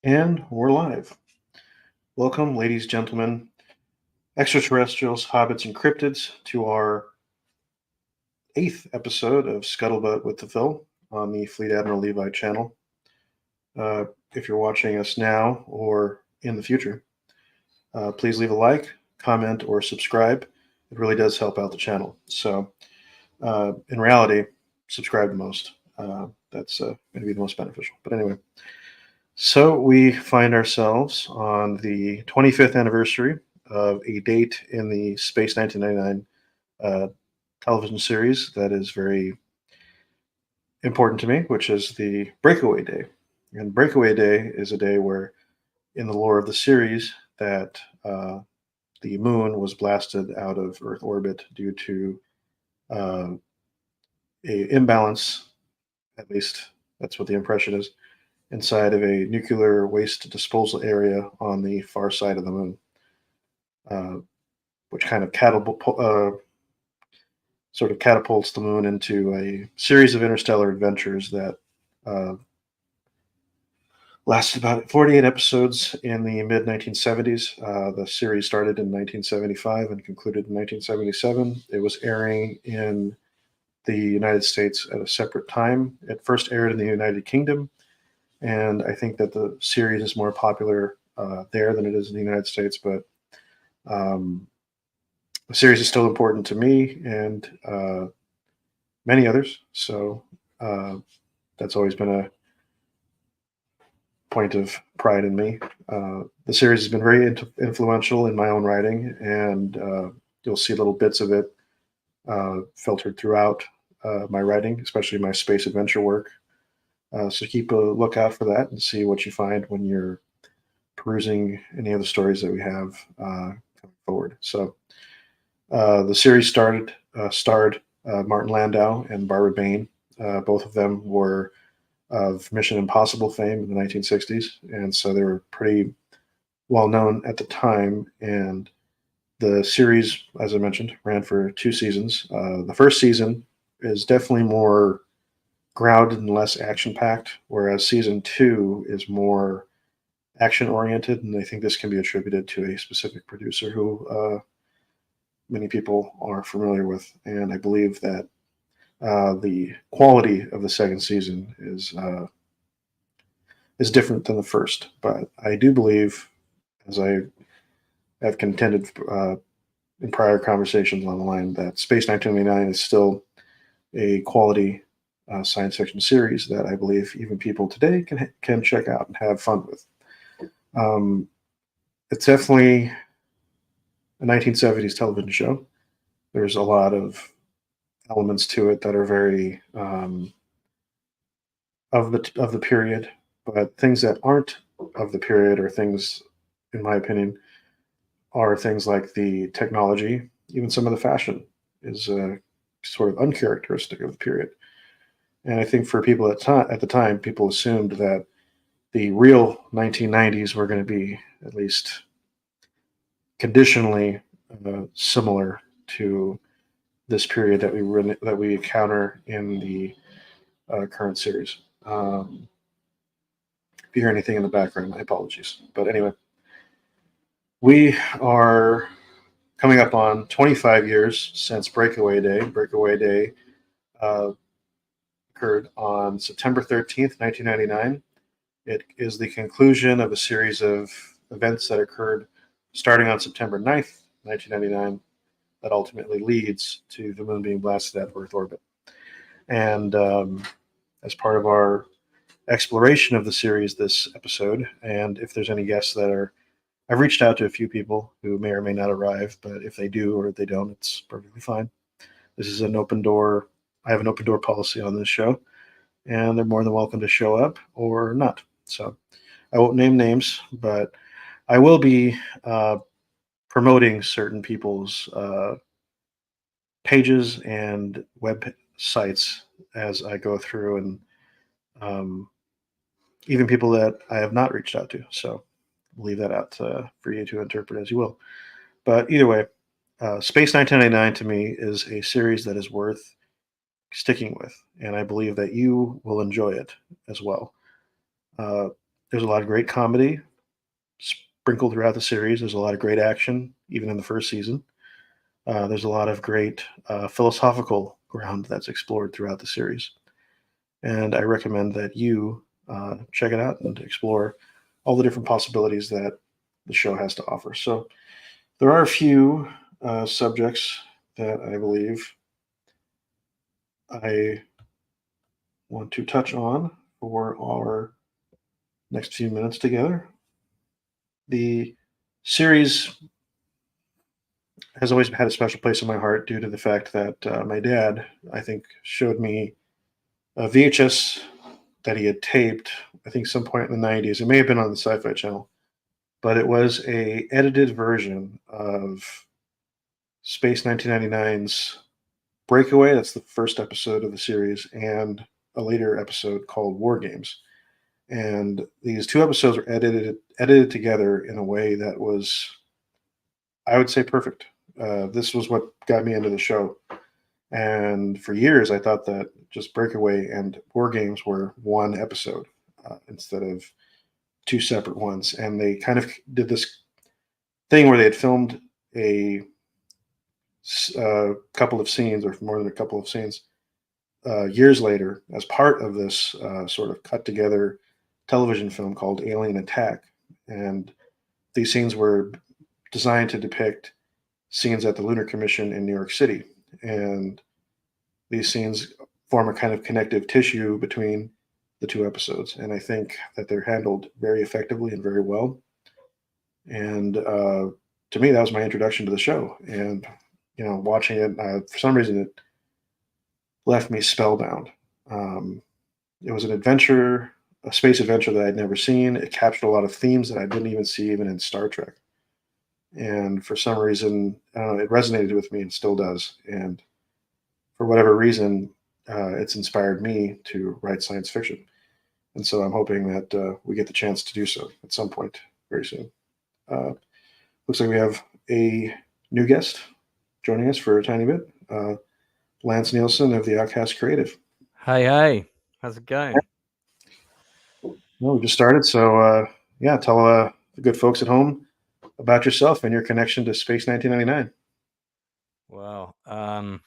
And we're live. Welcome, ladies, gentlemen, extraterrestrials, hobbits, and cryptids, to our 8th episode of Scuttlebutt with the Phill on the Fleet Admiral Levi channel. If you're watching us now or in the future, please leave a like, comment, or subscribe. It really does help out the channel. So, in reality, subscribe the most. That's going to be the most beneficial. But anyway. So we find ourselves on the 25th anniversary of a date in the Space 1999 television series that is very important to me, which is the Breakaway Day. And Breakaway Day is a day where, in the lore of the series, that the moon was blasted out of Earth orbit due to a imbalance, at least that's what the impression is, inside of a nuclear waste disposal area on the far side of the moon, which kind of catapults the moon into a series of interstellar adventures that lasted about 48 episodes in the mid 1970s. The series started in 1975 and concluded in 1977. It was airing in the United States at a separate time. It first aired in the United Kingdom, and I think that the series is more popular there than it is in the United States. But the series is still important to me and many others. So that's always been a point of pride in me. The series has been very influential in my own writing, and you'll see little bits of it filtered throughout my writing, especially my space adventure work. So keep a lookout for that and see what you find when you're perusing any of the stories that we have coming forward. So the series starred Martin Landau and Barbara Bain. Both of them were of Mission Impossible fame in the 1960s, and so they were pretty well known at the time. And the series, as I mentioned, ran for 2 seasons. The first season is definitely more grounded and less action-packed, whereas season 2 is more action-oriented, and I think this can be attributed to a specific producer who many people are familiar with. And I believe that the quality of the second season is different than the first. But I do believe, as I have contended in prior conversations on the line, that Space 1999 is still a quality science fiction series that I believe even people today can check out and have fun with. It's definitely a 1970s television show. There's a lot of elements to it that are very of the period, but things that aren't of the period, or things, in my opinion, are things like the technology. Even some of the fashion is sort of uncharacteristic of the period. And I think for people at the time, people assumed that the real 1990s were going to be at least conditionally similar to this period that we encounter in the current series. If you hear anything in the background, my apologies. But anyway, we are coming up on 25 years since Breakaway Day. Breakaway Day occurred on September 13th, 1999. It is the conclusion of a series of events that occurred starting on September 9th, 1999, that ultimately leads to the moon being blasted out of Earth orbit. And as part of our exploration of the series this episode, and if there's any guests that are, I've reached out to a few people who may or may not arrive, but if they do or if they don't, it's perfectly fine. This is an open door. I have an open door policy on this show, and they're more than welcome to show up or not. So I won't name names, but I will be promoting certain people's pages and websites as I go through, and even people that I have not reached out to. So I'll leave that out for you to interpret as you will. But either way, Space 1999 to me is a series that is worth sticking with, and I believe that you will enjoy it as well. There's a lot of great comedy sprinkled throughout the series. There's a lot of great action, even in the first season. There's a lot of great philosophical ground that's explored throughout the series. And I recommend that you check it out and explore all the different possibilities that the show has to offer. So there are a few subjects that I believe I want to touch on for our next few minutes together. The series has always had a special place in my heart due to the fact that my dad, I think, showed me a VHS that he had taped, I think, some point in the 90s. It may have been on the Sci-Fi Channel, but it was a edited version of Space 1999's Breakaway. That's the first episode of the series, and a later episode called War Games. And these two episodes were edited together in a way that was, I would say, perfect. This was what got me into the show. And for years, I thought that just Breakaway and War Games were one episode instead of two separate ones. And they kind of did this thing where they had filmed a couple of scenes, or more than a couple of scenes, years later as part of this sort of cut together television film called Alien Attack. And these scenes were designed to depict scenes at the Lunar Commission in New York City. And these scenes form a kind of connective tissue between the two episodes. And I think that they're handled very effectively and very well. And to me, that was my introduction to the show. And, watching it, for some reason, it left me spellbound. It was an adventure, a space adventure that I'd never seen. It captured a lot of themes that I didn't even see even in Star Trek. And for some reason, I don't know, it resonated with me and still does. And for whatever reason, it's inspired me to write science fiction. And so I'm hoping that we get the chance to do so at some point very soon. Looks like we have a new guest joining us for a tiny bit. Lance Nielsen of the Outcast Creative. Hey, how's it going? Well, we just started, so tell the good folks at home about yourself and your connection to Space 1999. Well, I'm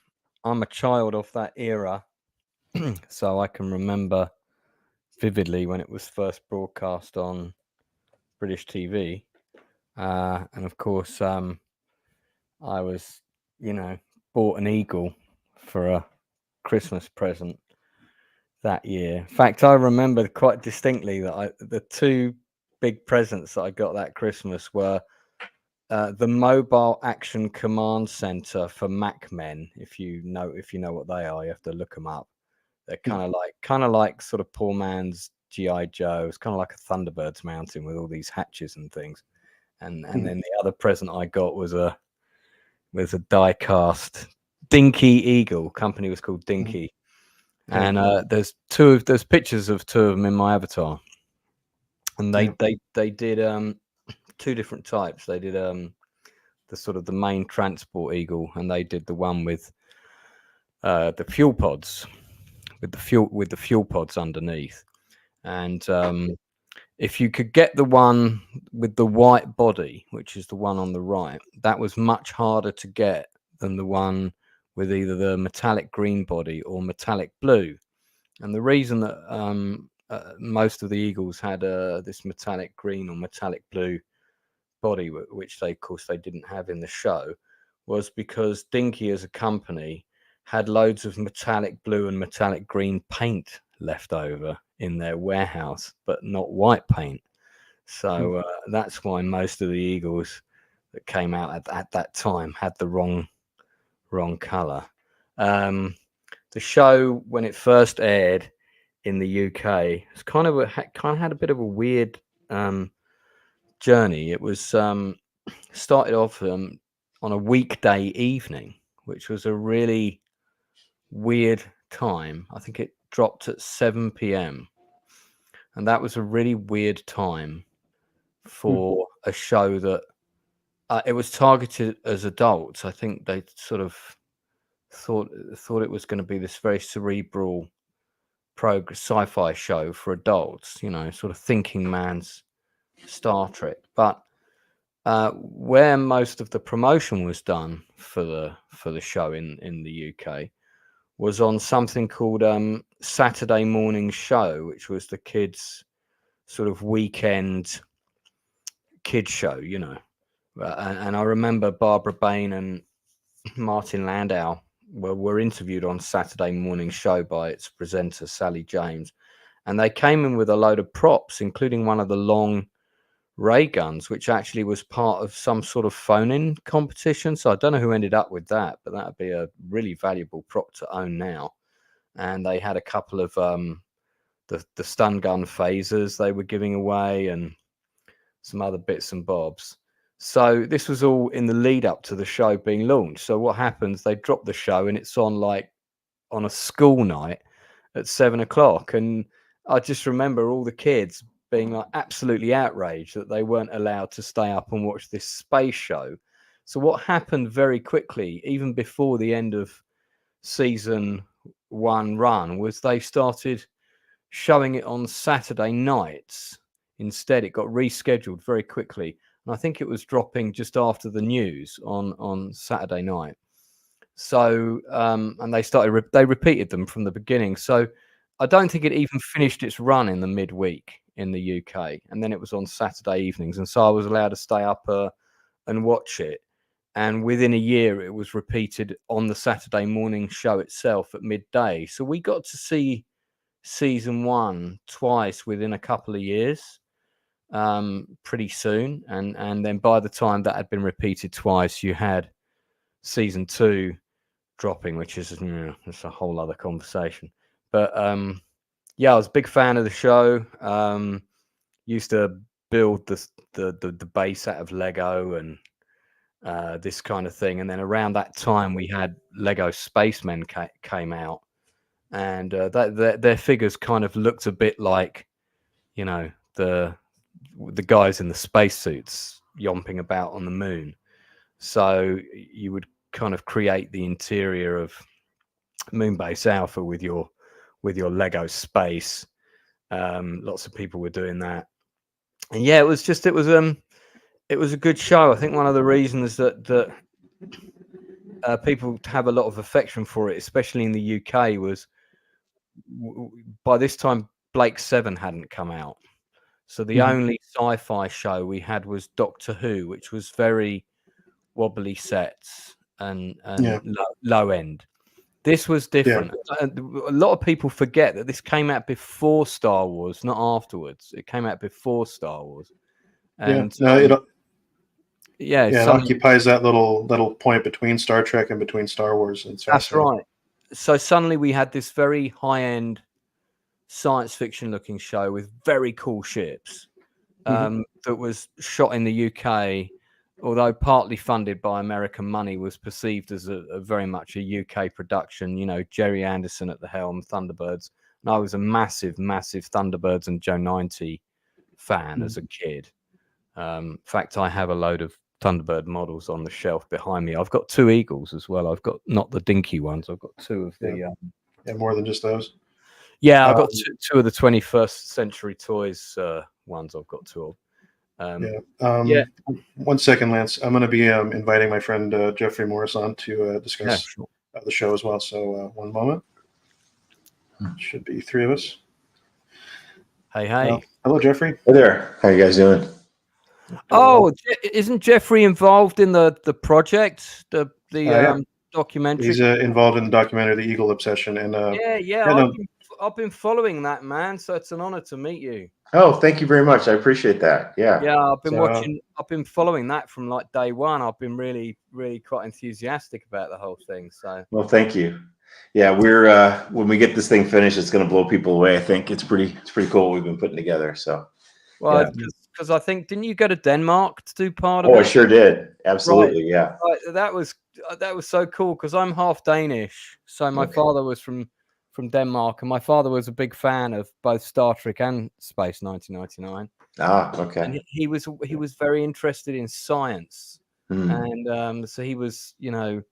a child of that era, so I can remember vividly when it was first broadcast on British TV, and of course, I was, bought an eagle for a Christmas present that year. In fact, I remember quite distinctly that the two big presents that I got that Christmas were the Mobile Action Command Center for Mac Men. If you know what they are, you have to look them up. They're kind of like sort of poor man's GI Joe. It's kind of like a Thunderbird's mountain with all these hatches and things. And then the other present I got was a die cast Dinky Eagle. Company was called Dinky. And there's pictures of two of them in my avatar. And they did two different types. They did the sort of the main transport eagle, and they did the one with the fuel pods, with the fuel pods underneath. And if you could get the one with the white body, which is the one on the right, that was much harder to get than the one with either the metallic green body or metallic blue. And the reason that most of the eagles had this metallic green or metallic blue body, which of course they didn't have in the show, was because Dinky as a company had loads of metallic blue and metallic green paint left over in their warehouse, but not white paint. So that's why most of the eagles that came out at that time had the wrong color. The show, when it first aired in the UK, it's kind of had a bit of a weird journey. It was started off on a weekday evening, which was a really weird time. I think it dropped at 7 p.m. and that was a really weird time for a show that it was targeted as adults. I think they sort of thought it was going to be this very cerebral sci-fi show for adults, you know, sort of thinking man's Star Trek. But where most of the promotion was done for the show in the UK was on something called Saturday Morning Show, which was the kids' sort of weekend kids show, you know. And I remember Barbara Bain and Martin Landau were interviewed on Saturday Morning Show by its presenter, Sally James. And they came in with a load of props, including one of the long ray guns, which actually was part of some sort of phone-in competition. So I don't know who ended up with that, but that would be a really valuable prop to own now. And they had a couple of the stun gun phasers they were giving away and some other bits and bobs. So this was all in the lead up to the show being launched. So what happens, they drop the show and it's on like on a school night at 7 o'clock. And I just remember all the kids being like absolutely outraged that they weren't allowed to stay up and watch this space show. So what happened very quickly, even before the end of season 1 run, was they started showing it on Saturday nights. Instead, it got rescheduled very quickly. And I think it was dropping just after the news on Saturday night. So, and they repeated them from the beginning. So I don't think it even finished its run in the midweek in the UK. And then it was on Saturday evenings. And so I was allowed to stay up and watch it. And within a year, it was repeated on the Saturday morning show itself at midday. So we got to see season 1 twice within a couple of years, pretty soon. And then by the time that had been repeated twice, you had season 2 dropping, which is it's a whole other conversation. But yeah, I was a big fan of the show. Used to build the base out of Lego and this kind of thing. And then around that time, we had Lego Spacemen came out, and their figures kind of looked a bit like, you know, the guys in the spacesuits yomping about on the moon. So you would kind of create the interior of Moonbase Alpha with your Lego space. Lots of people were doing that, and yeah, it was a good show. I think one of the reasons that people have a lot of affection for it, especially in the UK, was by this time Blake 7 hadn't come out. So the only sci-fi show we had was Doctor Who, which was very wobbly sets and low end. This was different. Yeah. A lot of people forget that this came out before Star Wars, not afterwards. It came out before Star Wars. And it occupies that little point between Star Trek and between Star Wars. And that's right. So suddenly we had this very high-end science fiction looking show with very cool ships that was shot in the UK, although partly funded by American money, was perceived as a very much a UK production. You know, Jerry Anderson at the helm, Thunderbirds. And I was a massive Thunderbirds and Joe 90 fan as a kid. In fact, I have a load of Thunderbird models on the shelf behind me. I've got 2 Eagles as well. I've got not the dinky ones. I've got 2 of the... more than just those. Yeah, I've got 2 of the 21st Century Toys ones. I've got 2 of. 1 second, Lance. I'm going to be inviting my friend Jeffrey Morris on to discuss the show as well. So 1 moment. Should be 3 of us. Hey. Hello, Jeffrey. Hey there. How you guys doing? Oh, isn't Jeffrey involved in the project, the documentary? He's involved in the documentary, The Eagle Obsession, and I've been following that, man. So it's an honor to meet you. Oh, thank you very much. I appreciate that. Yeah. Yeah, I've been watching. I've been following that from like day one. I've been really quite enthusiastic about the whole thing. So. Well, thank you. Yeah, we're when we get this thing finished, it's going to blow people away. I think it's pretty cool what we've been putting together. So. Well, because I think, didn't you go to Denmark to do part of it? Oh, I sure did. Absolutely, yeah. Right. That was so cool because I'm half Danish. So my father was from Denmark, and my father was a big fan of both Star Trek and Space 1999. Ah, okay. And he was very interested in science, and so he was, you know,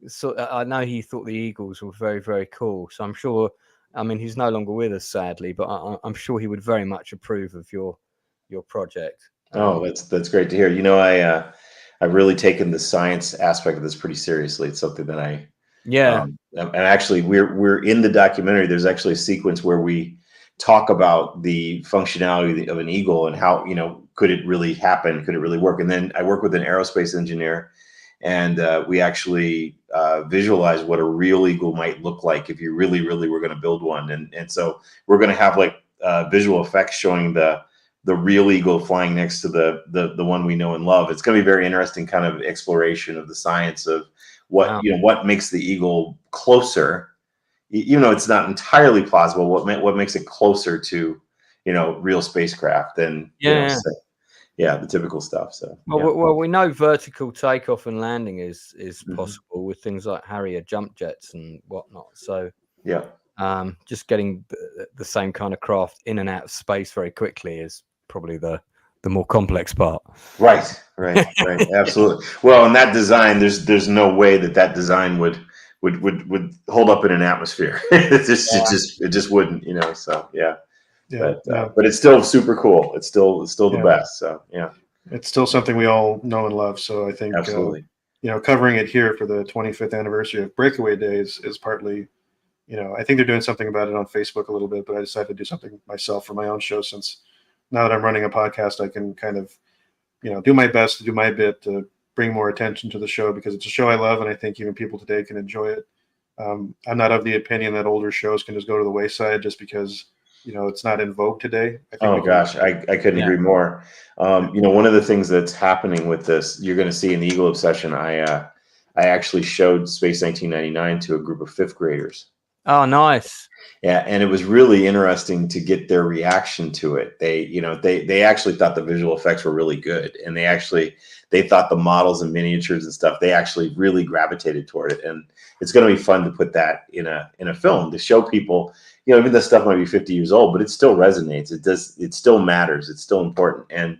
so I know he thought the Eagles were very, very cool. So I'm sure I mean, he's no longer with us, sadly, but I'm sure he would very much approve of your project. Oh, that's great to hear. I've really taken the science aspect of this pretty seriously. It's something that and actually we're in the documentary. There's actually a sequence where we talk about the functionality of an eagle and how, could it really happen? Could it really work? And then I work with an aerospace engineer, and we actually visualize what a real eagle might look like if you really, really were going to build one. And so we're going to have like visual effects showing the real eagle flying next to the one we know and love. It's going to be very interesting kind of exploration of the science of what, what makes the eagle closer. It's not entirely plausible. What makes it closer to, real spacecraft than, the typical stuff. So, well, we know vertical takeoff and landing is Mhm. possible with things like Harrier jump jets and whatnot. So, yeah. Just getting the same kind of craft in and out of space very quickly is probably the more complex part. Right. Absolutely. Well, in that design, there's no way that design would hold up in an atmosphere. it just wouldn't, So but it's still super cool. It's still the best. So it's still something we all know and love. So I think absolutely. Covering it here for the 25th anniversary of Breakaway Days is partly, I think they're doing something about it on Facebook a little bit, but I decided to do something myself for my own show, since now that I'm running a podcast, I can kind of, do my best to do my bit to bring more attention to the show, because it's a show I love, and I think even people today can enjoy it. I'm not of the opinion that older shows can just go to the wayside just because, it's not in vogue today. I think I couldn't agree more. One of the things that's happening with this, you're going to see in the Eagle Obsession, I actually showed Space 1999 to a group of 5th graders. Oh, nice. Yeah, and it was really interesting to get their reaction to it. They actually thought the visual effects were really good, and they thought the models and miniatures and stuff, they actually really gravitated toward it. And it's going to be fun to put that in a film to show people, even this stuff might be 50 years old, but it still resonates. It still matters. It's still important. And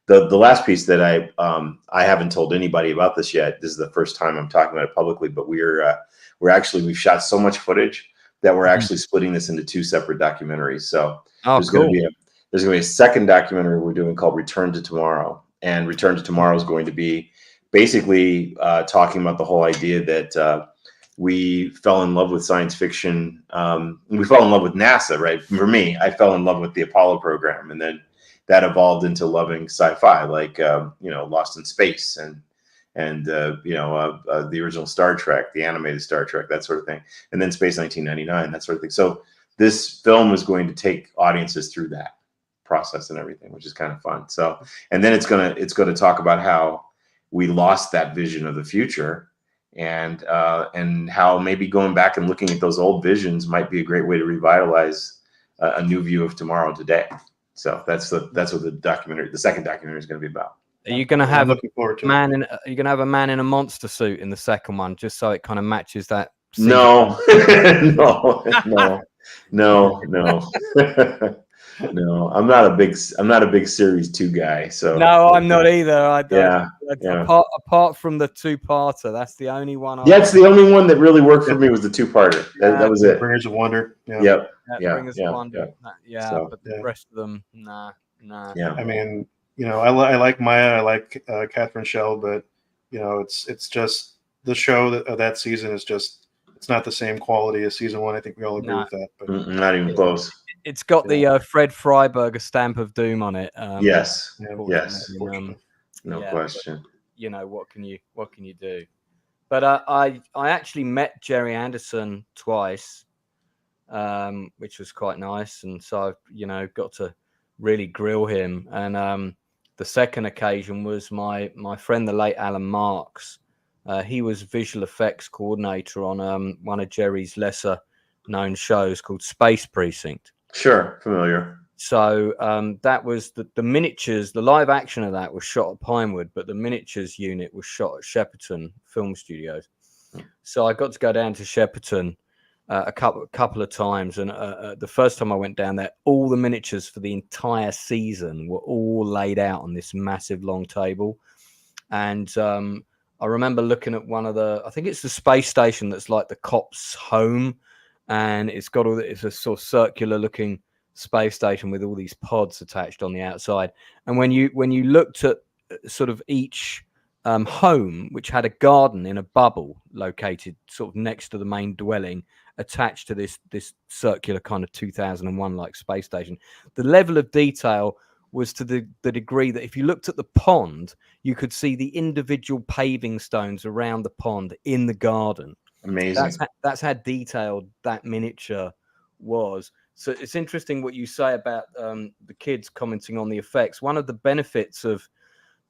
the last piece that I haven't told anybody about this yet. This is the first time I'm talking about it publicly, but we've shot so much footage that we're actually splitting this into 2 separate documentaries. So there's going to be a second documentary we're doing called Return to Tomorrow. And Return to Tomorrow is going to be basically talking about the whole idea that we fell in love with science fiction. We fell in love with NASA, right? For me, I fell in love with the Apollo program, and then that evolved into loving sci-fi, like Lost in Space and the original Star Trek, the animated Star Trek, that sort of thing, and then Space 1999, that sort of thing. So this film is going to take audiences through that process and everything, which is kind of fun. So, and then it's going to talk about how we lost that vision of the future, and how maybe going back and looking at those old visions might be a great way to revitalize a new view of tomorrow today. So that's what the second documentary is going to be about. Are you going to have looking forward to are you going to have a man in a monster suit in the second one, just so it kind of matches that? No, no. I'm not a big series 2 guy. So no, I'm not either. I don't. Yeah. Apart from the 2-parter, that's the only one. That's the only one that really worked for me, was the 2-parter. That was it. Bringers of Wonder. Yep. Bringers of Wonder. So, but the rest of them, nah. Yeah. I mean, I like Maya. I like Catherine Schell, but it's just the show that season is just, it's not the same quality as season 1. I think we all agree with that. But not even close. It's got the Fred Freiberger stamp of doom on it. Yes. No question. But, what can you do? But I actually met Jerry Anderson twice, which was quite nice, and so I got to really grill him. And the second occasion was my friend, the late Alan Marks. He was visual effects coordinator on one of Jerry's lesser known shows called Space Precinct. Sure, familiar. So that was the miniatures. The live action of that was shot at Pinewood, but the miniatures unit was shot at Shepperton Film Studios. So I got to go down to Shepperton a couple of times, and the first time I went down there, all the miniatures for the entire season were all laid out on this massive long table. And I remember looking at one of I think it's the space station that's like the cop's home, and it's got it's a sort of circular looking space station with all these pods attached on the outside. And when you looked at sort of each home, which had a garden in a bubble located sort of next to the main dwelling, attached to this circular kind of 2001 like space station, the level of detail was to the degree that if you looked at the pond, you could see the individual paving stones around the pond in the garden. Amazing. That's how detailed that miniature was. So it's interesting what you say about the kids commenting on the effects. One of the benefits of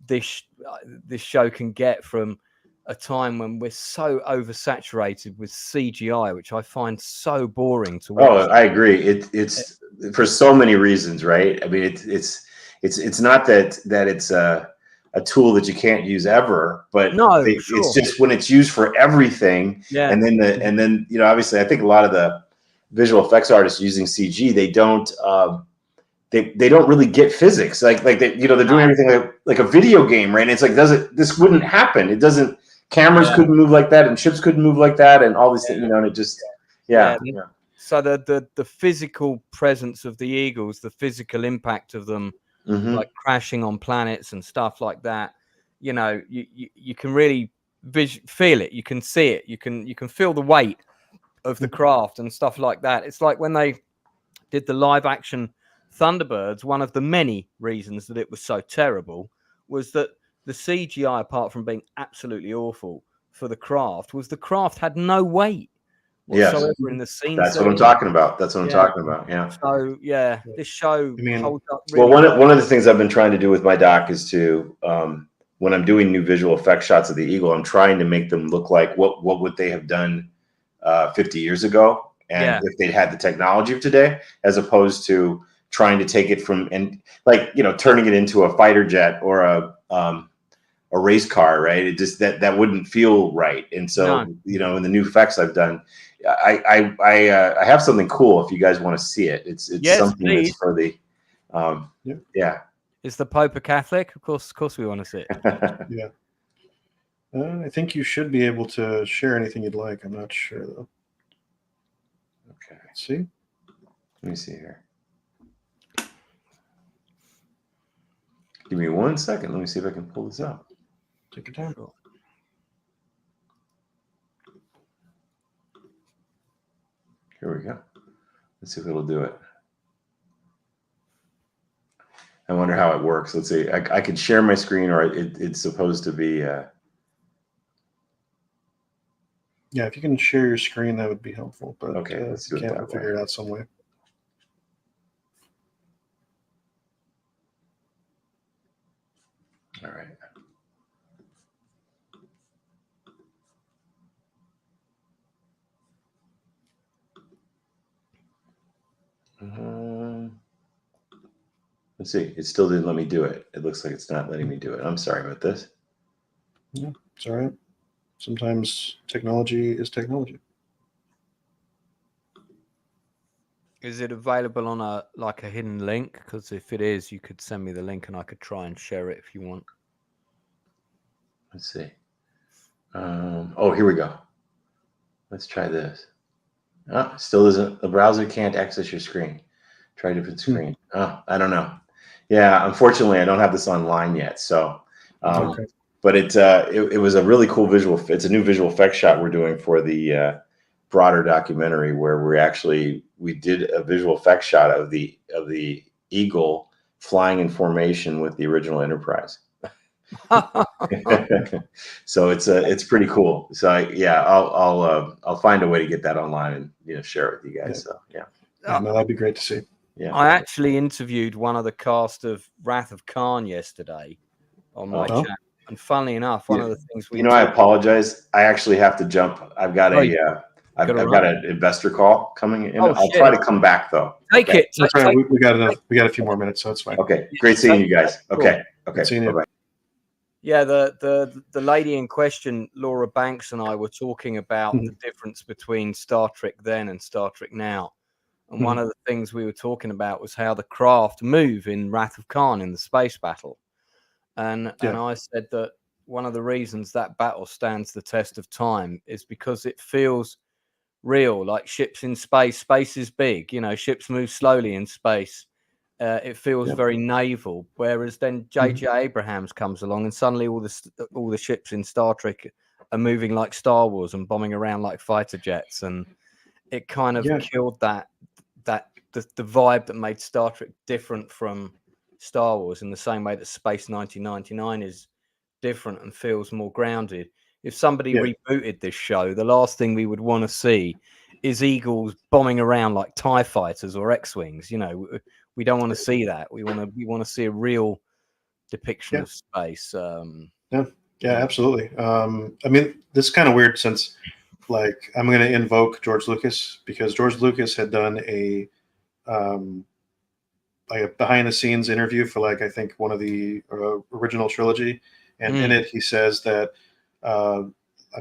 this show can get from a time when we're so oversaturated with CGI, which I find so boring to watch. Oh, I agree. It's for so many reasons, right? I mean, it's not that it's a tool that you can't use ever, but No, it's sure. just when it's used for everything. Yeah. And then you know, obviously, I think a lot of the visual effects artists using CG, they don't really get physics. Like they, you know, they're doing everything like a video game, right? And it's like, this wouldn't happen. It doesn't. Cameras couldn't move like that, and ships couldn't move like that, and all these things, you know. And it just, yeah. So the physical presence of the eagles, the physical impact of them, like crashing on planets and stuff like that, you know, you can really feel it. You can see it. You can feel the weight of the craft and stuff like that. It's like when they did the live action Thunderbirds, one of the many reasons that it was so terrible was that the CGI, apart from being absolutely awful for the craft, was the craft had no weight whatsoever in the scene. That's what I'm talking about. Yeah. So yeah, this show holds up really well. One of the things I've been trying to do with my doc is to when I'm doing new visual effect shots of the eagle, I'm trying to make them look like what would they have done 50 years ago, and if they'd had the technology of today, as opposed to trying to take it from, and like, you know, turning it into a fighter jet or a race car, right? It just that wouldn't feel right. And so, you know, in the new effects I've done, I have something cool if you guys want to see it. It's something that's for the Is the Pope a Catholic? Of course we want to see it. Yeah. I think you should be able to share anything you'd like. I'm not sure though. Okay. Let's see. Let me see here. Give me 1 second. Let me see if I can pull this up. Take your time. Here we go. Let's see if it'll do it. I wonder how it works. Let's see. I could share my screen, or it's supposed to be. Yeah, if you can share your screen, that would be helpful. But okay, let's do it that way. Figure it out some way. All right. Let's see. It still didn't let me do it. It looks like it's not letting me do it. I'm sorry about this. Yeah, it's all right. Sometimes technology is technology. Is it available on a hidden link? Because if it is, you could send me the link and I could try and share it if you want. Let's see. Oh, here we go. Let's try this. Oh, still isn't. The browser can't access your screen. Try a different screen. Oh, I don't know. Yeah, unfortunately, I don't have this online yet. So, Okay. But it was a really cool visual. It's a new visual effects shot we're doing for the broader documentary, where we did a visual effects shot of the eagle flying in formation with the original Enterprise. So it's pretty cool. So I'll find a way to get that online and share it with you guys. Yeah. So No, that'd be great to see. Yeah. I actually interviewed one of the cast of Wrath of Khan yesterday on my channel. And funnily enough, one of the things I apologize. I actually have to jump. I've got I've got an investor call coming in. I'll try to come back though. Take it. That's right. We got a few more minutes, so it's fine. Okay. Great seeing you guys. Okay. Seeing you. Bye-bye. Yeah, the lady in question, Laura Banks, and I were talking about the difference between Star Trek then and Star Trek now. And one of the things we were talking about was how the craft move in Wrath of Khan in the space battle. And I said that one of the reasons that battle stands the test of time is because it feels real, like ships in space. Space is big, you know, ships move slowly in space. It feels very naval. Whereas then J.J. Abrams comes along, and suddenly all the ships in Star Trek are moving like Star Wars and bombing around like fighter jets, and it kind of killed the vibe that made Star Trek different from Star Wars, in the same way that Space 1999 is different and feels more grounded. If somebody rebooted this show, the last thing we would want to see is Eagles bombing around like TIE fighters or X-Wings. You know, we don't want to see that. We want to see a real depiction of space. Absolutely. I mean, this is kind of weird, since like I'm going to invoke George Lucas, because George Lucas had done a like a behind the scenes interview for, like, I think one of the original trilogy, and in it he says that I'm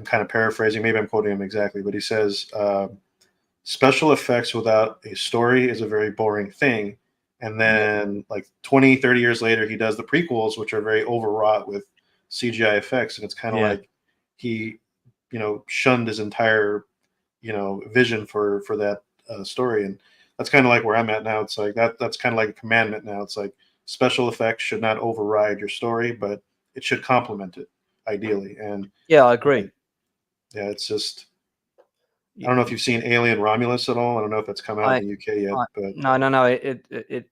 kind of paraphrasing, maybe I'm quoting him exactly, but he says special effects without a story is a very boring thing. And then like 20, 30 years later, he does the prequels, which are very overwrought with CGI effects. And it's kind of like he, shunned his entire, vision for that story. And that's kind of like where I'm at now. It's like that's kind of like a commandment now. It's like special effects should not override your story, but it should complement it ideally. And I agree. Yeah, it's just, I don't know if you've seen Alien Romulus at all. I don't know if it's come out in the UK yet, but no, it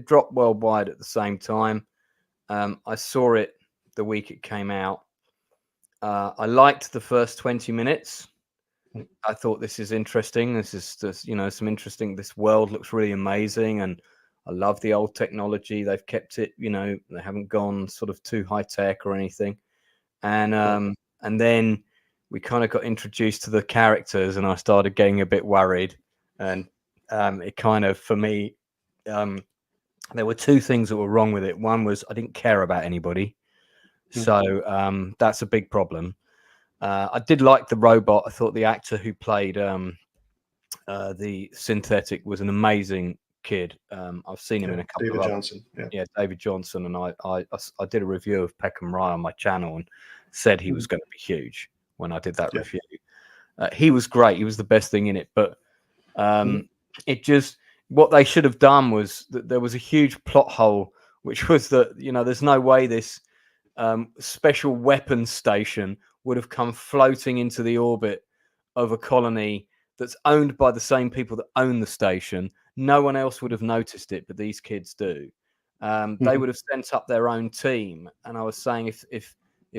dropped worldwide at the same time. I saw it the week it came out. I liked the first 20 minutes. I thought, this is interesting. This is just, some interesting. This world looks really amazing, and I love the old technology. They've kept it. They haven't gone sort of too high tech or anything. And then we kind of got introduced to the characters, and I started getting a bit worried. And it kind of, for me, there were two things that were wrong with it. One was I didn't care about anybody. So that's a big problem. I did like the robot. I thought the actor who played the synthetic was an amazing kid. I've seen him in a couple David of Johnson. David Johnson. And I did a review of Peckham Rye on my channel and said he was going to be huge when I did that review. He was great. He was the best thing in it. But it just, what they should have done was that there was a huge plot hole, which was that, there's no way this special weapons station would have come floating into the orbit of a colony that's owned by the same people that own the station. No one else would have noticed it, but these kids do. They would have sent up their own team. And I was saying, if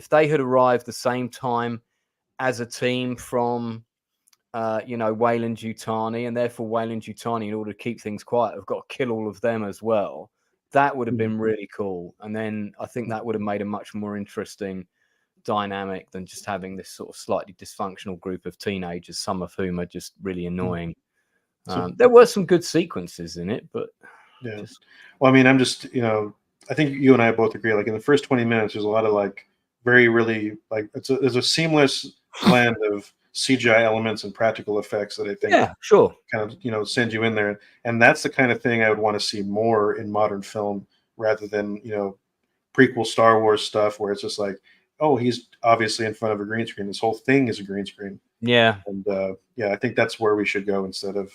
they had arrived the same time as a team from Weyland-Yutani, and therefore Weyland-Yutani, in order to keep things quiet, have got to kill all of them as well. That would have been really cool. And then I think that would have made a much more interesting dynamic than just having this sort of slightly dysfunctional group of teenagers, some of whom are just really annoying. There were some good sequences in it, but well, I mean, I'm just, I think you and I both agree, like in the first 20 minutes, there's a lot of like really like there's a seamless blend of CGI elements and practical effects that I think kind of send you in there. And that's the kind of thing I would want to see more in modern film, rather than prequel Star Wars stuff where it's just like, oh, he's obviously in front of a green screen. This whole thing is a green screen. And I think that's where we should go instead of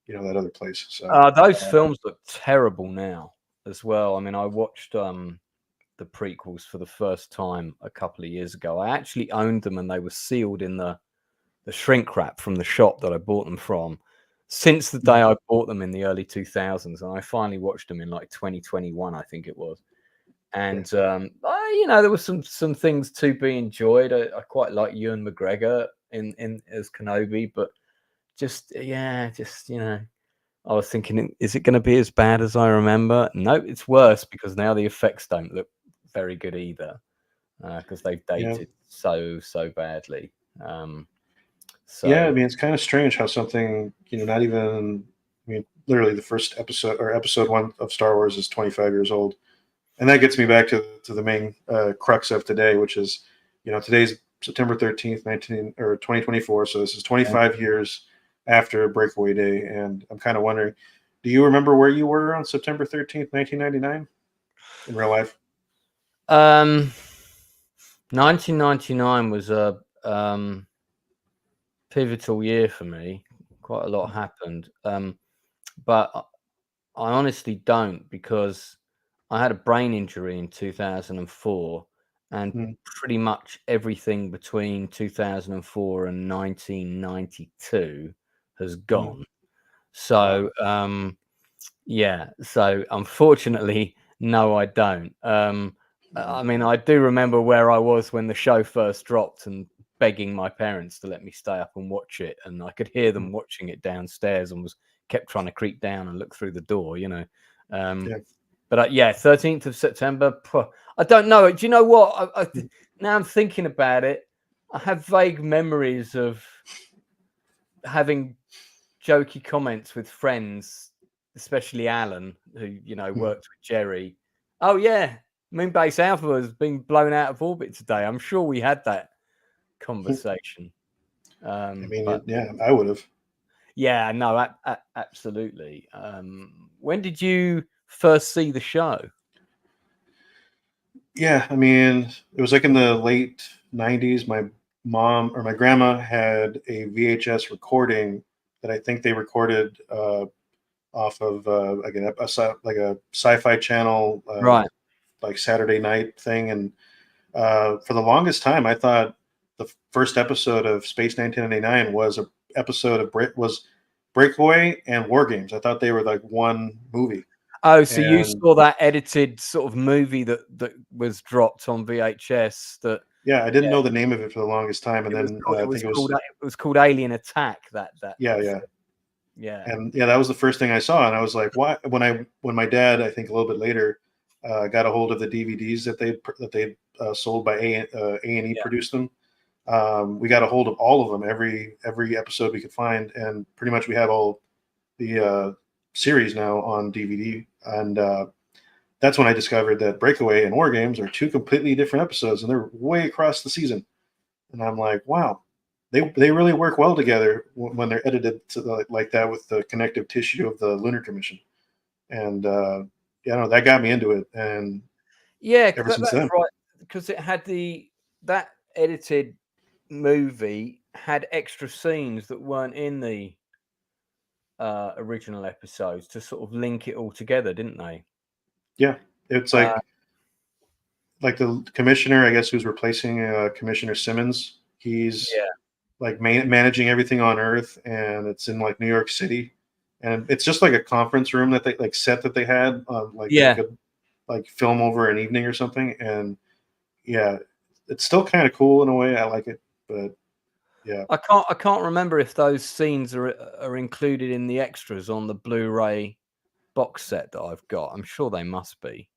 that other place. So those films look terrible now as well. I mean, I watched the prequels for the first time a couple of years ago. I actually owned them, and they were sealed in the shrink wrap from the shop that I bought them from, since the day I bought them in the early 2000s. And I finally watched them in like 2021, I think it was. And there were some things to be enjoyed. I quite like Ewan McGregor in as Kenobi, but I was thinking, is it going to be as bad as I remember? No, it's worse, because now the effects don't look very good either, because they've dated so badly. I mean, it's kind of strange how something, not even, I mean, literally the first episode, or episode 1 of Star Wars, is 25 years old. And that gets me back to the main crux of today, which is, today's September 13th, 2024. So this is 25 years after Breakaway Day. And I'm kind of wondering, do you remember where you were on September 13th, 1999 in real life? 1999 was a pivotal year for me. Quite a lot happened. But I honestly don't, because I had a brain injury in 2004, and Mm. pretty much everything between 2004 and 1992 has gone. So, yeah. So unfortunately, no, I don't. I mean, I do remember where I was when the show first dropped and begging my parents to let me stay up and watch it. And I could hear them watching it downstairs and kept trying to creep down and look through the door, you know. But yeah, 13th of September. I don't know. Do you know what? Now I'm thinking about it, I have vague memories of having jokey comments with friends, especially Alan, who, you know, worked with Jerry. Oh yeah, Moonbase Alpha has been blown out of orbit today. I'm sure we had that conversation. I mean, But yeah, I would have. yeah, no, absolutely. When did you first see the show? Yeah, I mean, it was like in the late '90s. My mom or my grandma had a VHS recording that I think they recorded off of like like a sci-fi channel, Right. like Saturday night thing. And for the longest time, I thought the first episode of Space 1999 was a episode of Breakaway and War Games. I thought they were like one movie. Oh, so you And saw that edited sort of movie that was dropped on VHS? That yeah, I didn't know the name of it for the longest time, and it was then called, I think it was called Alien Attack. That yeah, episode. yeah. Yeah. And yeah, that was the first thing I saw, and I was like, "Why?" When my dad, I think a little bit later, got a hold of the DVDs that they sold by A&E Yeah. produced them. We got a hold of all of them, every episode we could find, and pretty much we have all the series now on DVD. And that's when I discovered that Breakaway and War Games are two completely different episodes, and they're way across the season. And I'm like, wow, they really work well together when they're edited to like that with the connective tissue of the Lunar Commission. And yeah, no, that got me into it, and Yeah, ever since that's then. right. Because it had that edited movie had extra scenes that weren't in the original episodes to sort of link it all together, didn't they? Yeah, it's like the commissioner, I guess, who's replacing Commissioner Simmons. He's Yeah. like managing everything on Earth, and it's in like New York City, and it's just like a conference room that they like set that they had like they Yeah. could like film over an evening or something. And yeah, it's still kind of cool in a way. I like it, but yeah, I can't remember if those scenes are included in the extras on the Blu-ray box set that I've got. I'm sure they must be.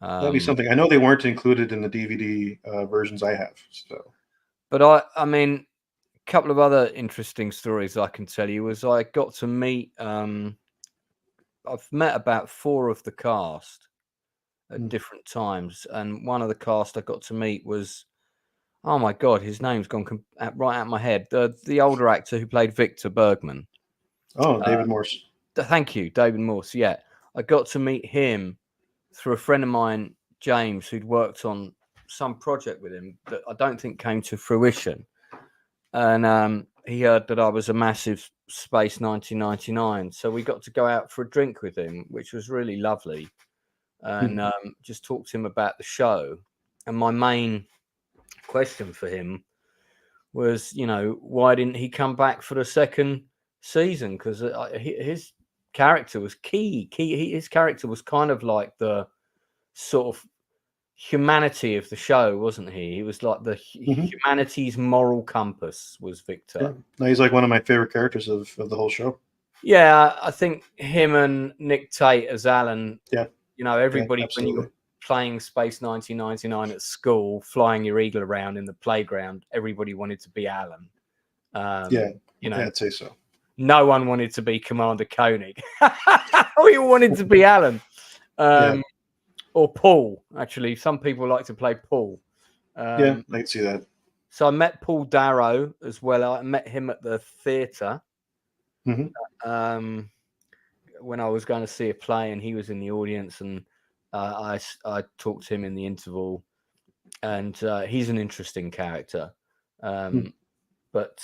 that'd be something. I know they weren't included in the DVD versions I have. So, But I mean, a couple of other interesting stories I can tell you was I got to meet. I've met about 4 of the cast at different times, and one of the cast I got to meet was, oh my god, his name's gone right out of my head. The older actor who played Victor Bergman. oh, David Morse. Thank you, David Morse. Yeah, I got to meet him through a friend of mine, James, who'd worked on some project with him that I don't think came to fruition. And he heard that I was a massive Space 1999. So we got to go out for a drink with him, which was really lovely. And just talk to him about the show. And my main question for him was, you know, why didn't he come back for the second season? Because his character was key. His character was kind of like the sort of humanity of the show, wasn't he? He was like the humanity's moral compass, was Victor. Yeah. No, he's like one of my favorite characters of the whole show. Yeah, I think him and Nick Tate as Alan. Yeah, you know, everybody yeah, when you were playing Space 1999 at school, flying your eagle around in the playground, everybody wanted to be Alan. Yeah, you know, I'd say so. No one wanted to be Commander Koenig. We all wanted to be Alan. Yeah. Or Paul, actually. Some people like to play Paul. Yeah, I can see that. So I met Paul Darrow as well. I met him at the theatre when I was going to see a play, and he was in the audience, and I talked to him in the interval, and he's an interesting character. But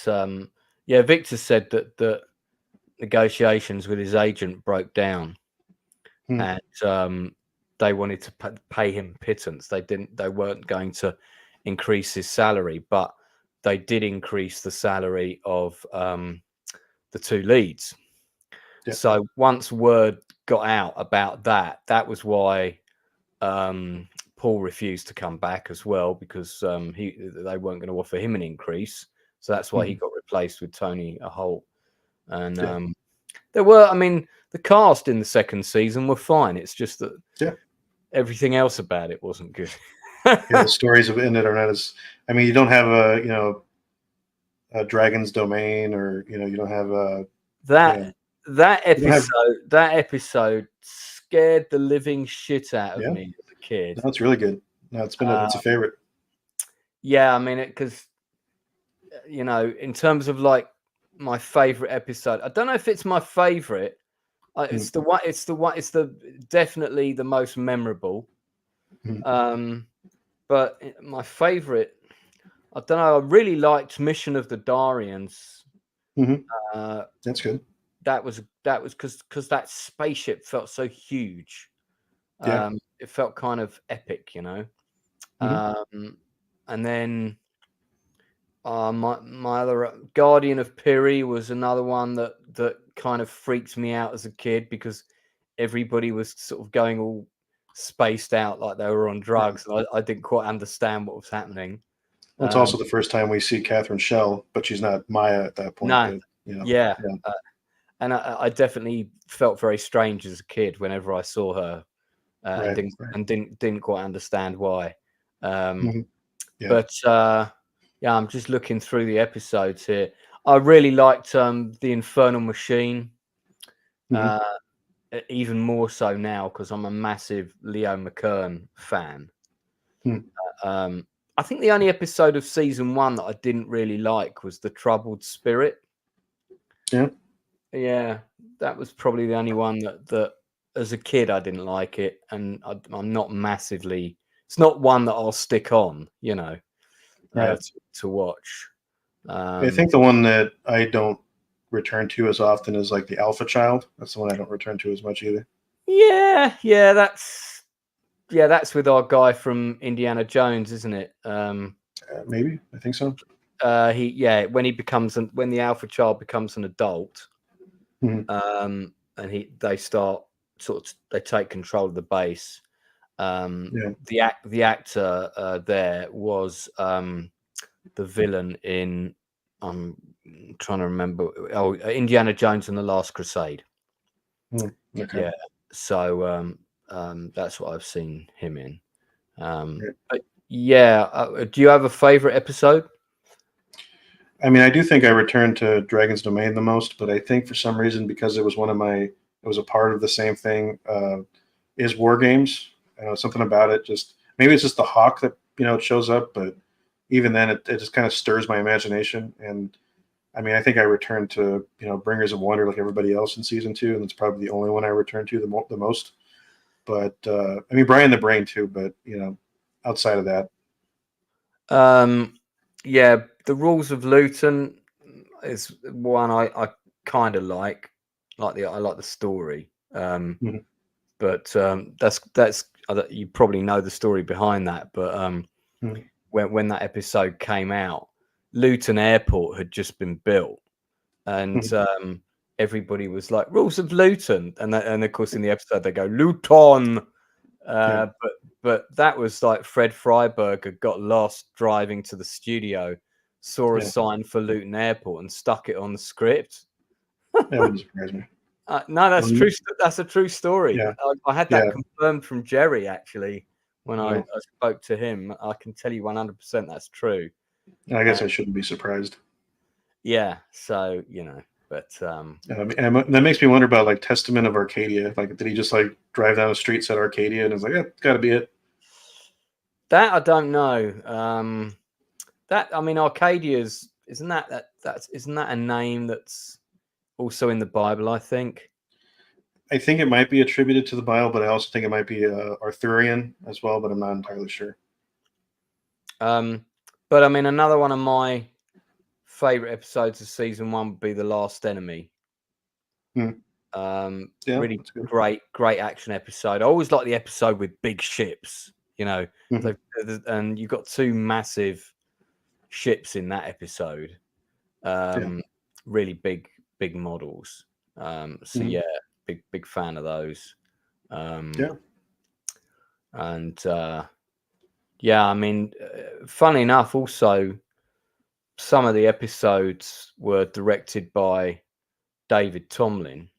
Yeah, Victor said that the negotiations with his agent broke down, and they wanted to pay him pittance. They weren't going to increase his salary, but they did increase the salary of the two leads. Yeah. So once word got out about that, that was why Paul refused to come back as well, because they weren't going to offer him an increase. So that's why he got replaced with Tony Holt. And there were, I mean, the cast in the second season were fine. It's just that everything else about it wasn't good. The stories in it are not as. I mean, you don't have a Dragon's Domain, or you don't have a that episode scared the living shit out of me as a kid. No, it's really good. No, it's a favorite. Yeah, I mean, because in terms of like my favorite episode, I don't know if it's my favorite. It's the one. It's definitely the most memorable. But my favorite, I don't know. I really liked Mission of the Darians. That's good. That was because that spaceship felt so huge. It felt kind of epic, and then my other Guardian of Piri was another one that kind of freaked me out as a kid, because everybody was sort of going all spaced out like they were on drugs, and I didn't quite understand what was happening. Well, it's also the first time we see Catherine Schell, but she's not Maya at that point. No, but, and I definitely felt very strange as a kid whenever I saw her, and didn't quite understand why. But I'm just looking through the episodes here. I really liked the Infernal Machine, even more so now because I'm a massive Leo McKern fan. I think the only episode of season 1 that I didn't really like was the Troubled Spirit. Yeah, that was probably the only one that as a kid I didn't like it, and I'm not massively. It's not one that I'll stick on, to watch. I think the one that I don't return to as often is like the Alpha Child. That's the one I don't return to as much either. Yeah, that's with our guy from Indiana Jones, isn't it? Maybe, I think so. When the Alpha Child becomes an adult, and they start they take control of the base. The actor there was the villain in, I'm trying to remember, Indiana Jones and the Last Crusade. Okay. Yeah, so that's what I've seen him in. But do you have a favorite episode? I mean, I do think I returned to Dragon's Domain the most, but I think for some reason, because it was it was a part of the same thing, is War Games. Something about it, just maybe it's just the hawk that it shows up, but even then, it just kind of stirs my imagination. And I mean, I think I returned to Bringers of Wonder like everybody else in season 2, and it's probably the only one I returned to the most. But I mean, Brian the Brain too. But outside of that, the Rules of Luton is one I kind of like. I like the story. But that's you probably know the story behind that. But when that episode came out, Luton Airport had just been built, and everybody was like, "Rules of Luton," and of course in the episode they go Luton. But that was like Fred Freiberger got lost driving to the studio, saw a sign for Luton Airport, and stuck it on the script. That wouldn't surprise me. No, that's true. That's a true story. Yeah. I had that confirmed from Jerry actually when I spoke to him. I can tell you 100% that's true. I guess I shouldn't be surprised. Yeah. So but and that makes me wonder about like Testament of Arcadia. Like, did he just like drive down the street, said Arcadia, and it's like, it's got to be it? That I don't know. Arcadia's isn't that a name that's also in the Bible, I think. I think it might be attributed to the Bible, but I also think it might be Arthurian as well, but I'm not entirely sure. But I mean, another one of my favorite episodes of season 1 would be The Last Enemy. Hmm. Yeah, Really that's good. great action episode. I always like the episode with big ships, you know, Mhm. and you've got 2 massive ships in that episode. Really big models. So Mhm. yeah, big fan of those. Yeah. And yeah, I mean, funny enough, also some of the episodes were directed by David Tomlin,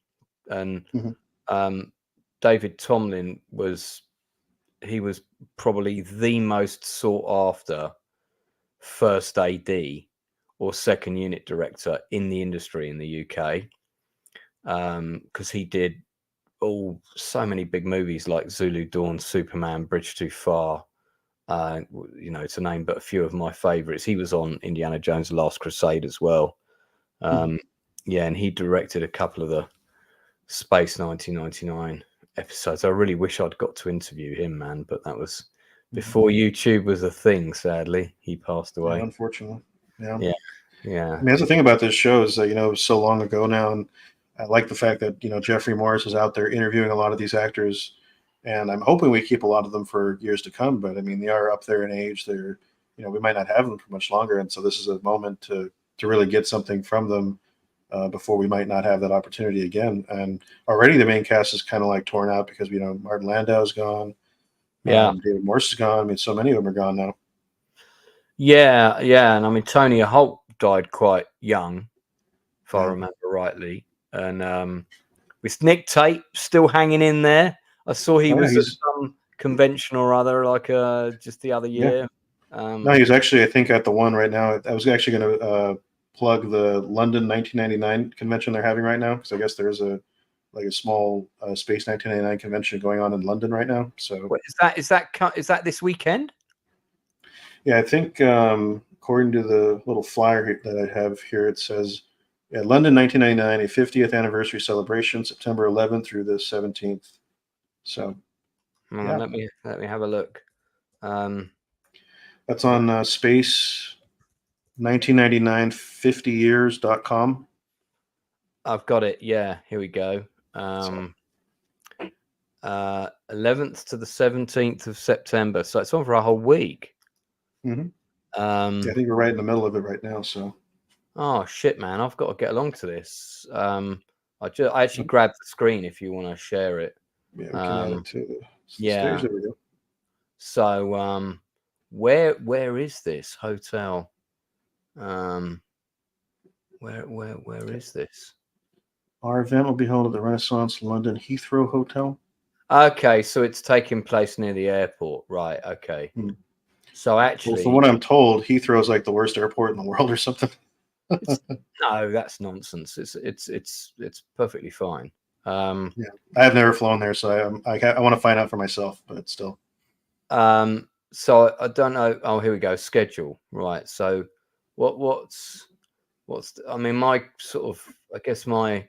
and Mhm. David Tomlin was probably the most sought after first AD or second unit director in the industry in the UK, because he did so many big movies like Zulu Dawn, Superman, Bridge Too Far, you know, to name but a few of my favorites. He was on Indiana Jones: The Last Crusade as well. Yeah, and he directed a couple of the Space 1999 episodes. I really wish I'd got to interview him, man, but that was before YouTube was a thing. Sadly, he passed Yeah, away. unfortunately. Yeah. Yeah. I mean, that's the thing about this show is that, you know, it was so long ago now. And I like the fact that, you know, Jeffrey Morris is out there interviewing a lot of these actors. And I'm hoping we keep a lot of them for years to come. But I mean, they are up there in age. They're, you know, we might not have them for much longer. And so this is a moment to really get something from them before we might not have that opportunity again. And already the main cast is kind of like torn out because, you know, Martin Landau's gone. Yeah. David Morse is gone. I mean, so many of them are gone now. Yeah. And I mean, Tony Holt died quite young, if I remember rightly. And with Nick Tate still hanging in there. I saw he was at some convention or other, like just the other year. No, he's actually, I think, at the one right now. I was actually going to plug the London 1999 convention they're having right now, because I guess there is a small Space 1999 convention going on in London right now. So Wait, is that this weekend? yeah, I think according to the little flyer that I have here, it says, yeah, London 1999, a 50th anniversary celebration, September 11th through the 17th. So yeah, let me have a look. That's on space 1999 50years.com. I've got it. Yeah, here we go. 11th to the 17th of September. So it's on for a whole week. Mm-hmm. I think we're right in the middle of it right now. So, oh shit, man, I've got to get along to this. I actually grabbed the screen if you want to share it. Yeah, we can add it to the yeah. stage. There we go. So, where is this hotel? Where is this? Our event will be held at the Renaissance London Heathrow Hotel. Okay, so it's taking place near the airport, right? Okay. So actually, well, from what I'm told, Heathrow's like the worst airport in the world or something. No, that's nonsense. It's perfectly fine. Yeah, I have never flown there, so I want to find out for myself, but still. So I don't know. Oh, here we go. Schedule. Right. So what's I mean, my sort of, I guess my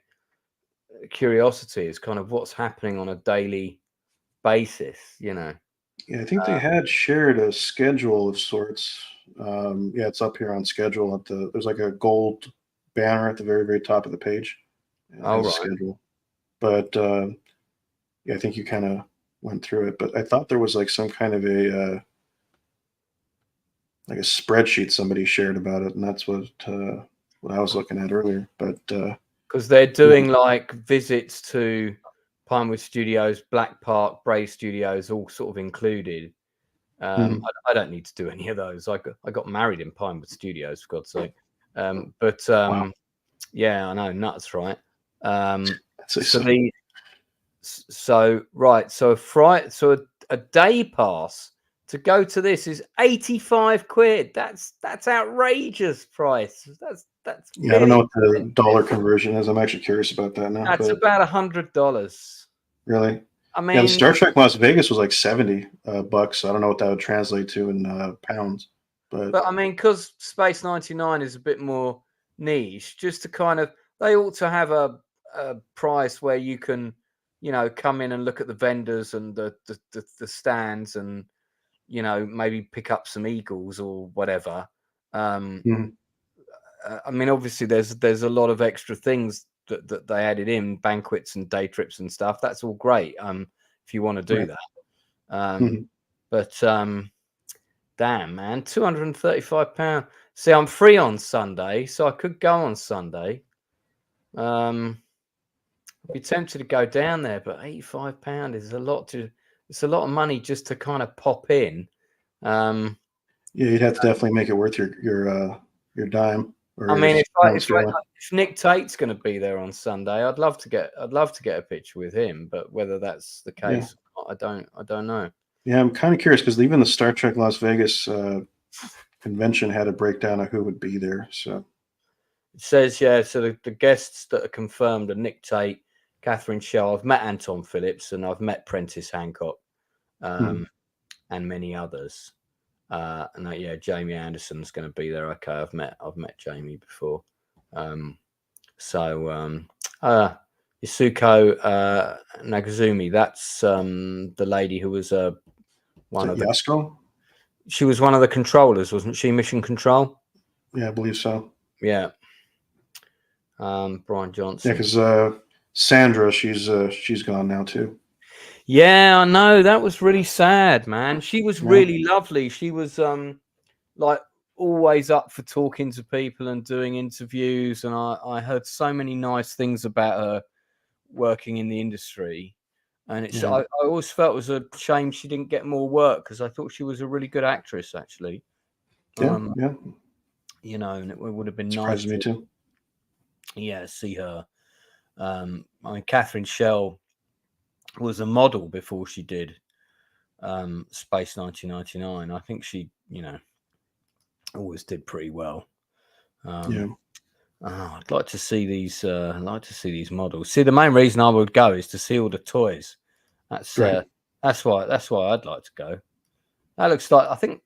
curiosity is kind of what's happening on a daily basis, you know. Yeah, I think they had shared a schedule of sorts. Yeah, it's up here on schedule. There's like a gold banner at the very, very top of the page. Oh, right. Schedule. But yeah, I think you kind of went through it. But I thought there was like some kind of a spreadsheet somebody shared about it, and that's what I was looking at earlier. But because they're doing like visits to Pinewood Studios, Black Park, Bray Studios, all sort of included. I don't need to do any of those. I got married in Pinewood Studios, for God's sake. Wow. Yeah, I know, nuts, right? So a day pass to go to this is 85 quid. That's outrageous price. That's yeah, I don't know what the dollar conversion is. I'm actually curious about that now. That's about $100. Really? I mean, yeah, the Star Trek Las Vegas was like $70 bucks. I don't know what that would translate to in pounds. But I mean, because Space 99 is a bit more niche, just to kind of, they ought to have a price where you can, you know, come in and look at the vendors and the stands, and, you know, maybe pick up some Eagles or whatever. I mean, obviously, there's a lot of extra things that they added in, banquets and day trips and stuff. That's all great. If you want to do Right. that. Mhm. But damn, man, £235. See, I'm free on Sunday, so I could go on Sunday. I'd be tempted to go down there, but £85 is a lot to. It's a lot of money just to kind of pop in. Yeah, you'd have to definitely make it worth your dime. Or I mean, your if feeling. Nick Tate's going to be there on Sunday, I'd love to get a picture with him. But whether that's the case, or not, I don't know. Yeah, I'm kind of curious because even the Star Trek Las Vegas convention had a breakdown of who would be there. So it says, yeah, so the guests that are confirmed are Nick Tate, Catherine Shaw. I've met Anton Phillips and I've met Prentice Hancock, and many others. And yeah, Jamie Anderson's going to be there. Okay, I've met Jamie before. Yasuko Nagazumi, that's the lady who was one of the. Yasko? She was one of the controllers, wasn't she? Mission Control. Yeah, I believe so. Yeah. Brian Johnson. Yeah, because Sandra, she's gone now too. Yeah, I know. That was really sad, man. She was really lovely. She was like always up for talking to people and doing interviews, and I heard so many nice things about her working in the industry. And it's I always felt it was a shame she didn't get more work because I thought she was a really good actress, actually. Yeah. You know, and it would have been Surprises nice me too. Yeah, see her. I mean, Catherine Shell was a model before she did Space 1999. I think she, always did pretty well. I'd like to see these. I'd like to see these models. See, the main reason I would go is to see all the toys. That's Right. that's why I'd like to go. That looks like, I think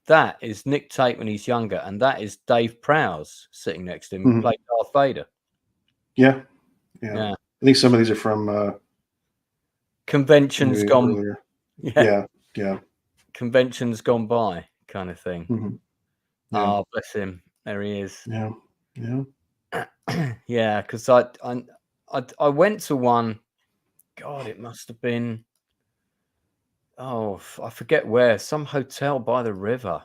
that is Nick Tate when he's younger, and that is Dave Prowse sitting next to him, who played Darth Vader. Yeah. I think some of these are from conventions gone earlier. Yeah. Conventions gone by, kind of thing. Yeah. Oh, bless him. There he is. Yeah. Yeah, because I went to one. God, it must have been. Oh, I forget where. Some hotel by the river,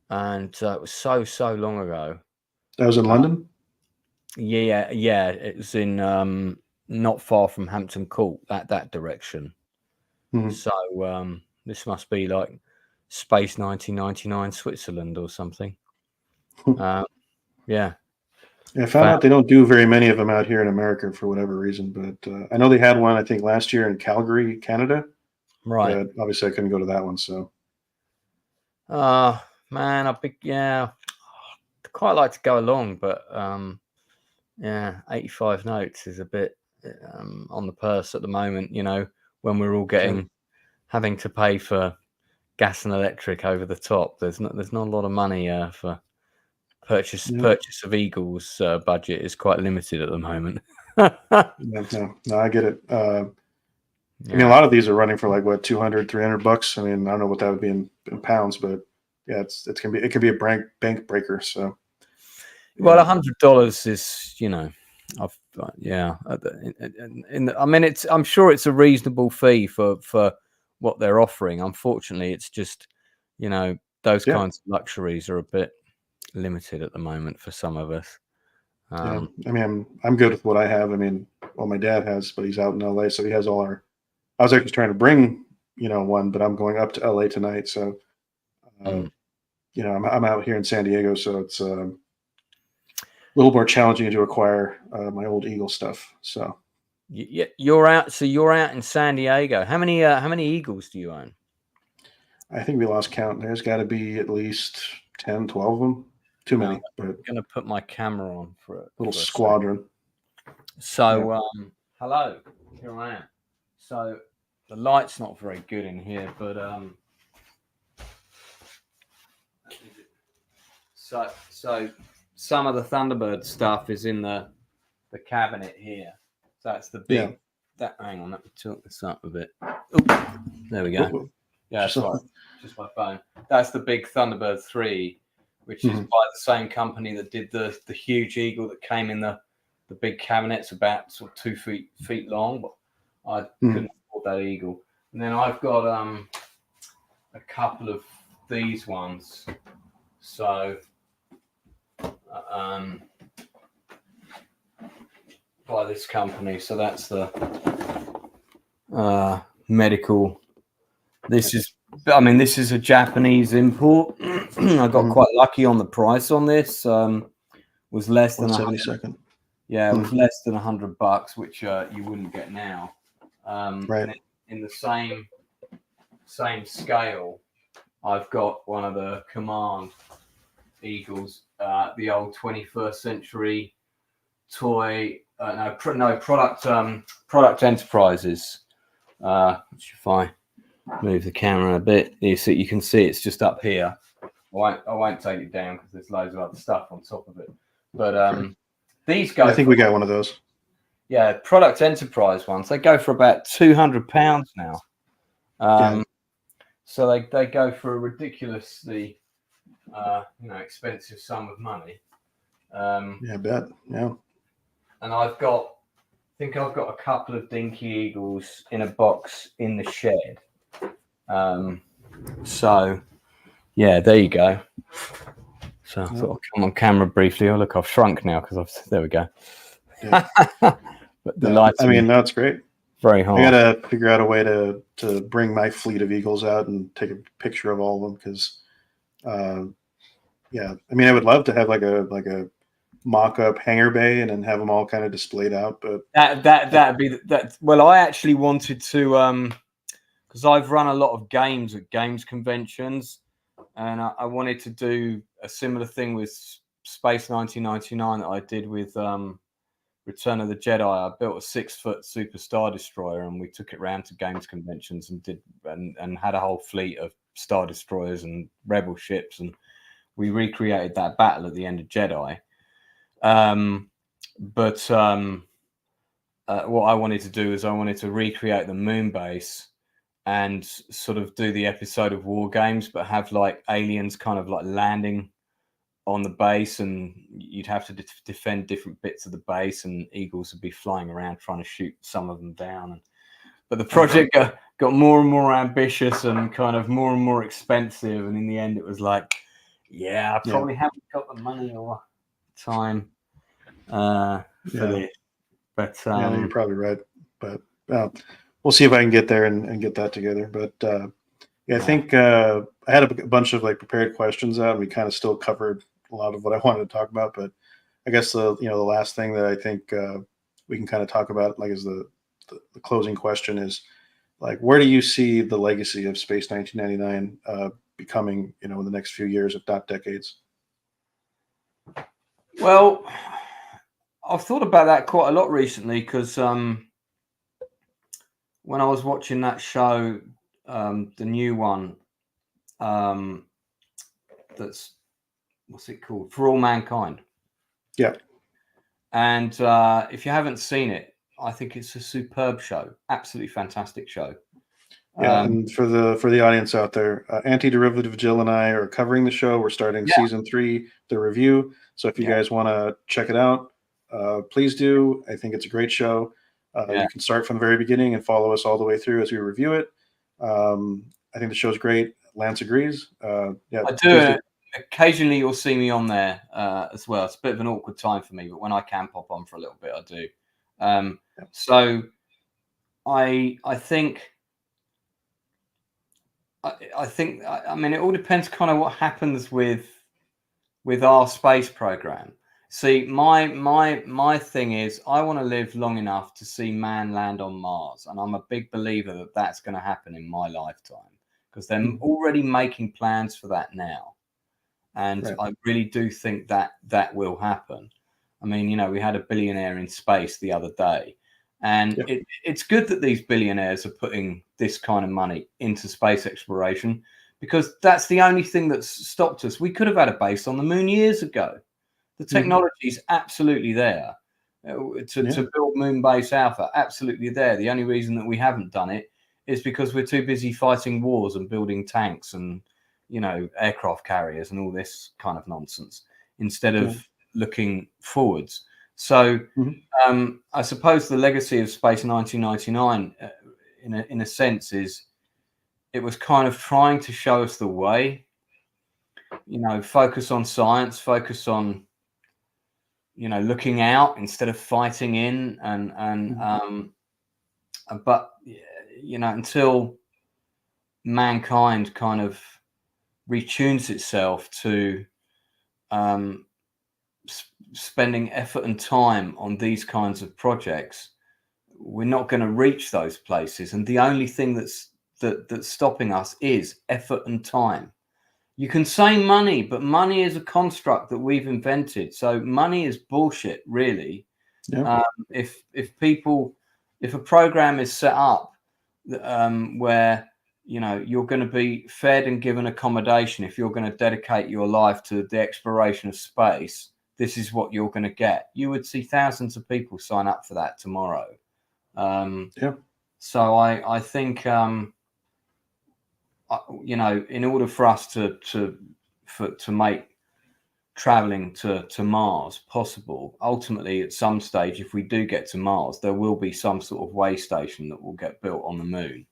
and it was so long ago. That was in London. Yeah. It was in not far from Hampton Court, that direction. So this must be like Space 1999 Switzerland or something. Yeah. I found out they don't do very many of them out here in America for whatever reason, but I know they had one, I think, last year in Calgary, Canada. Right. But obviously, I couldn't go to that one. So. Man, I'd quite like to go along, but 85 notes is a bit on the purse at the moment. When we're all having to pay for gas and electric over the top, there's not a lot of money for purchase of Eagles. Budget is quite limited at the moment. No, I get it. I mean, a lot of these are running for like what, $200, $300. I mean, I don't know what that would be in pounds, but yeah, it can be a bank breaker. So, well, $100 is, I mean, I'm sure it's a reasonable fee for what they're offering. Unfortunately, it's just, those kinds of luxuries are a bit limited at the moment for some of us. I mean, I'm good with what I have. I mean, well, my dad has, but he's out in LA, so he has all our. I was actually trying to bring, one, but I'm going up to LA tonight, so I'm out here in San Diego, so it's a little more challenging to acquire my old Eagle stuff. So you're out. So you're out in San Diego. How many Eagles do you own? I think we lost count. There's got to be at least 10, 12 of them. Too many. But I'm going to put my camera on for a little squadron. So, hello. Here I am. So, the light's not very good in here, but so some of the Thunderbird stuff is in the cabinet here. So that's the big. Hang on, let me tilt this up a bit. Ooh, there we go. Yeah, that's right. Just my phone. That's the big Thunderbird 3, which is by the same company that did the huge eagle that came in the big cabinets about sort of 2 feet long. But I couldn't afford that eagle. And then I've got a couple of these ones. So by this company. So that's the medical. This is a Japanese import. I got quite lucky on the price on this. Was less than 172nd. Yeah, it was less than $100, which you wouldn't get now. Right. In the same scale, I've got one of the Command Eagles, the old 21st century toy. Product Enterprises. Which if I move the camera a bit, you can see it's just up here. I won't take it down because there's loads of other stuff on top of it. But these guys, I think we got one of those. Yeah, Product Enterprise ones. They go for about £200 now. So they go for a ridiculously, expensive sum of money. Yeah, I bet. Yeah. And I think I've got a couple of Dinky Eagles in a box in the shed. So yeah, there you go. So I thought I'd come on camera briefly. Oh, look, I've shrunk now there we go. Yeah. But the lights. That's great. Very hard. I gotta figure out a way to bring my fleet of Eagles out and take a picture of all of them because, I would love to have like a mock-up hangar bay and then have them all kind of displayed out. But that'd be that. Well, I actually wanted to because I've run a lot of games at games conventions, and I wanted to do a similar thing with Space 1999 that I did with Return of the Jedi. I built a 6-foot Super Star Destroyer, and we took it around to games conventions and had a whole fleet of Star Destroyers and Rebel ships, and we recreated that battle at the end of Jedi. What I wanted to do is I wanted to recreate the moon base and sort of do the episode of War Games, but have like aliens kind of like landing on the base, and you'd have to defend different bits of the base, and Eagles would be flying around trying to shoot some of them down. But the project got more and more ambitious and kind of more and more expensive, and in the end it was like, I probably haven't got the money or time for this. But you're probably right. But we'll see if I can get there and get that together. But I think I had a bunch of like prepared questions out, and we kind of still covered a lot of what I wanted to talk about. But I guess the last thing that I think we can kind of talk about, like, is the closing question is, like, where do you see the legacy of Space 1999 becoming, in the next few years, if not decades? Well, I've thought about that quite a lot recently because when I was watching that show, the new one, that's, what's it called? For All Mankind. Yeah. And if you haven't seen it, I think it's a superb show. Absolutely fantastic show. Yeah, and for the audience out there, Anti-Derivative Jill and I are covering the show. We're starting season 3, the review. So if you guys want to check it out, please do. I think it's a great show. You can start from the very beginning and follow us all the way through as we review it. I think the show's great. Lance agrees. I do. Occasionally you'll see me on there as well. It's a bit of an awkward time for me, but when I can pop on for a little bit, I do. So I think it all depends kind of what happens with our space program. See, my thing is I want to live long enough to see man land on Mars, and I'm a big believer that that's going to happen in my lifetime because they're already making plans for that now, and I really do think that will happen. I mean, we had a billionaire in space the other day, and it's good that these billionaires are putting this kind of money into space exploration because that's the only thing that's stopped us. We could have had a base on the moon years ago. The technology is absolutely there to build Moon Base Alpha, absolutely there. The only reason that we haven't done it is because we're too busy fighting wars and building tanks and aircraft carriers and all this kind of nonsense instead of looking forwards. So I suppose the legacy of Space 1999, in a sense, is it was kind of trying to show us the way. Focus on science, focus on looking out instead of fighting in, but until mankind kind of retunes itself to spending effort and time on these kinds of projects, we're not going to reach those places. And the only thing that's stopping us is effort and time. You can say money, but money is a construct that we've invented. So money is bullshit, really. Yeah. If a program is set up where you're going to be fed and given accommodation, if you're going to dedicate your life to the exploration of space, this is what you're going to get. You would see thousands of people sign up for that tomorrow. So I think in order for us to make traveling to Mars possible, ultimately at some stage, if we do get to Mars, there will be some sort of way station that will get built on the moon.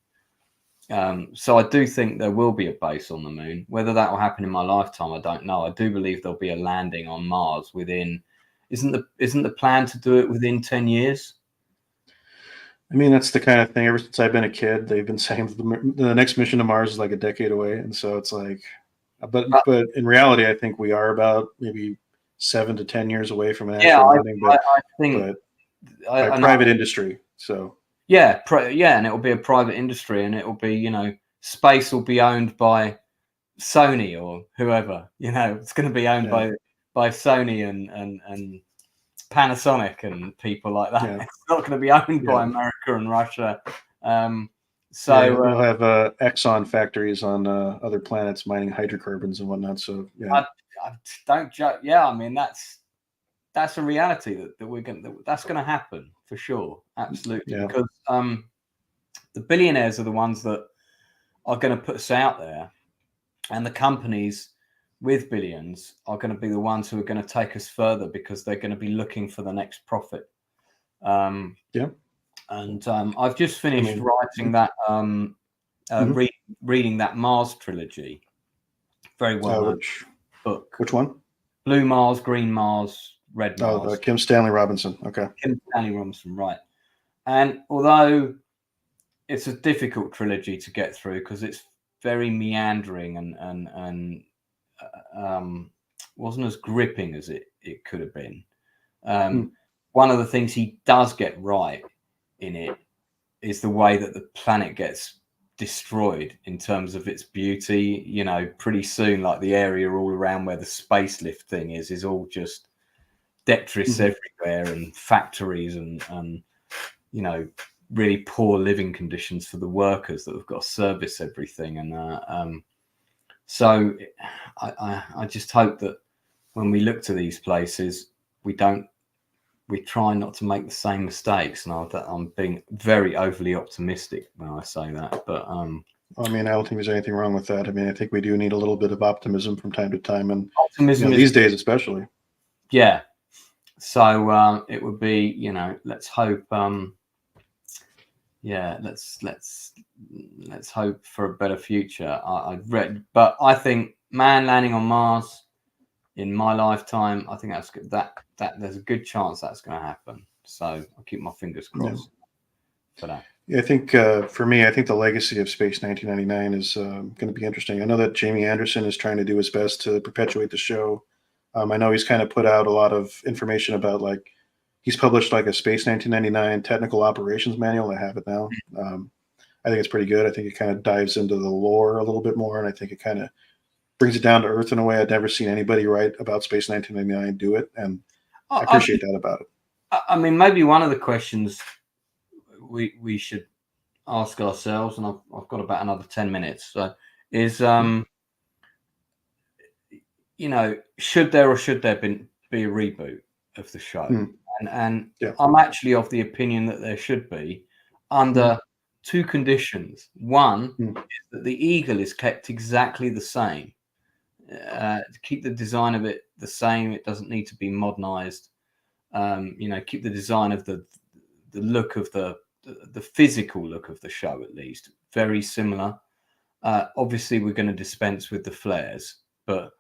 So I do think there will be a base on the moon. Whether that will happen in my lifetime, I don't know. I do believe there'll be a landing on Mars within. Isn't the plan to do it within 10 years? I mean, that's the kind of thing. Ever since I've been a kid, they've been saying the next mission to Mars is like a decade away, and so it's like, but in reality, I think we are about maybe 7 to 10 years away from an actual landing. But I think by private industry. So and it will be a private industry, and it will be space will be owned by Sony or whoever. It's going to be owned by Sony and Panasonic and people like that. Yeah. It's not going to be owned by America and Russia. We'll have Exxon factories on other planets mining hydrocarbons and whatnot. So I don't joke. Yeah, I mean that's a reality that's going to happen for sure. Absolutely, because the billionaires are the ones that are going to put us out there, and the companies with billions are going to be the ones who are going to take us further because they're going to be looking for the next profit. And I've just finished writing that, reading that Mars trilogy. Very well book. Which one? Blue Mars, Green Mars, Red Mars. Kim Stanley Robinson. Okay. Kim Stanley Robinson, right. And although it's a difficult trilogy to get through because it's very meandering and wasn't as gripping as it could have been. One of the things he does get right in it is the way that the planet gets destroyed in terms of its beauty. Pretty soon, like the area all around where the space lift thing is all just detritus everywhere and factories and really poor living conditions for the workers that have got to service everything. And so I just hope that when we look to these places, we try not to make the same mistakes. And I'm being very overly optimistic when I say that. But I mean, I don't think there's anything wrong with that. I mean, I think we do need a little bit of optimism from time to time, and optimism these days especially. Yeah. So it would be, let's hope. Let's hope for a better future. I've read, but I think man landing on Mars in my lifetime, I think that's good. That there's a good chance that's going to happen. So I'll keep my fingers crossed for that. Yeah, I think for me, I think the legacy of Space 1999 is going to be interesting. I know that Jamie Anderson is trying to do his best to perpetuate the show. I know he's kind of put out a lot of information about he's published a Space 1999 technical operations manual. I have it now. I think it's pretty good. I think it kind of dives into the lore a little bit more, and I think it kind of brings it down to earth in a way I'd never seen anybody write about Space 1999 do it, and I appreciate that about it. I mean, maybe one of the questions we should ask ourselves, and I've got about another 10 minutes, so is should there be a reboot of the show? And I'm actually of the opinion that there should be under two conditions. One Hmm. is that the eagle is kept exactly the same. To keep the design of it the same, it doesn't need to be modernized. Keep the design of the look of the physical look of the show, at least very similar. Obviously, we're going to dispense with the flares, but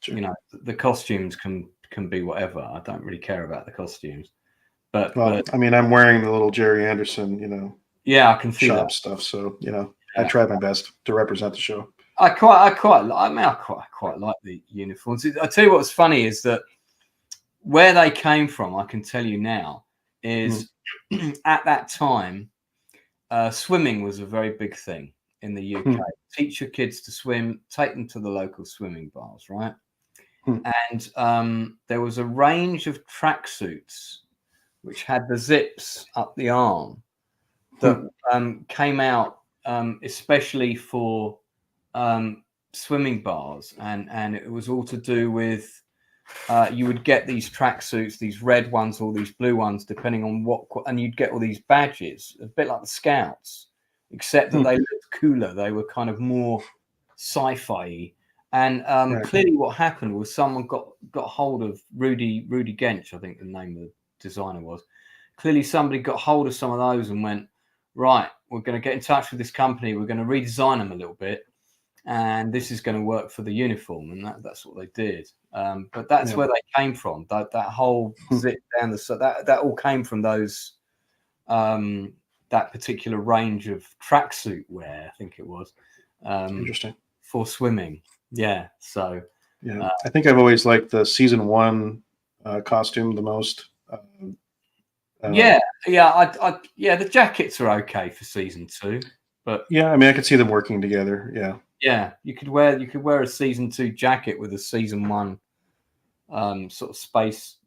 Sure. the costumes can be whatever. I don't really care about the costumes, but I mean, I'm wearing the little Jerry Anderson, yeah, I can see shop that. stuff. So, I try my best to represent the show. I quite like the uniforms. I tell you what's funny is that where they came from, I can tell you now, is at that time, swimming was a very big thing in the UK. Teach your kids to swim, take them to the local swimming bars, right? And there was a range of tracksuits which had the zips up the arm that came out especially for swimming bars, and it was all to do with you would get these tracksuits, these red ones or these blue ones, depending on and you'd get all these badges, a bit like the Scouts, except that they looked cooler. They were kind of more sci-fi. And clearly what happened was someone got hold of Rudy Gench, I think the name of the designer was. Clearly somebody got hold of some of those and went, right, we're going to get in touch with this company. We're going to redesign them a little bit. And this is going to work for the uniform. And that's what they did. But that's where they came from. That whole zip down that all came from those, that particular range of tracksuit wear, I think it was. Interesting. For swimming. Yeah. So. Yeah. I think I've always liked the season 1 costume the most. The jackets are okay for season 2, but yeah, I mean, I could see them working together. Yeah, you could wear a season 2 jacket with a season 1 sort of space,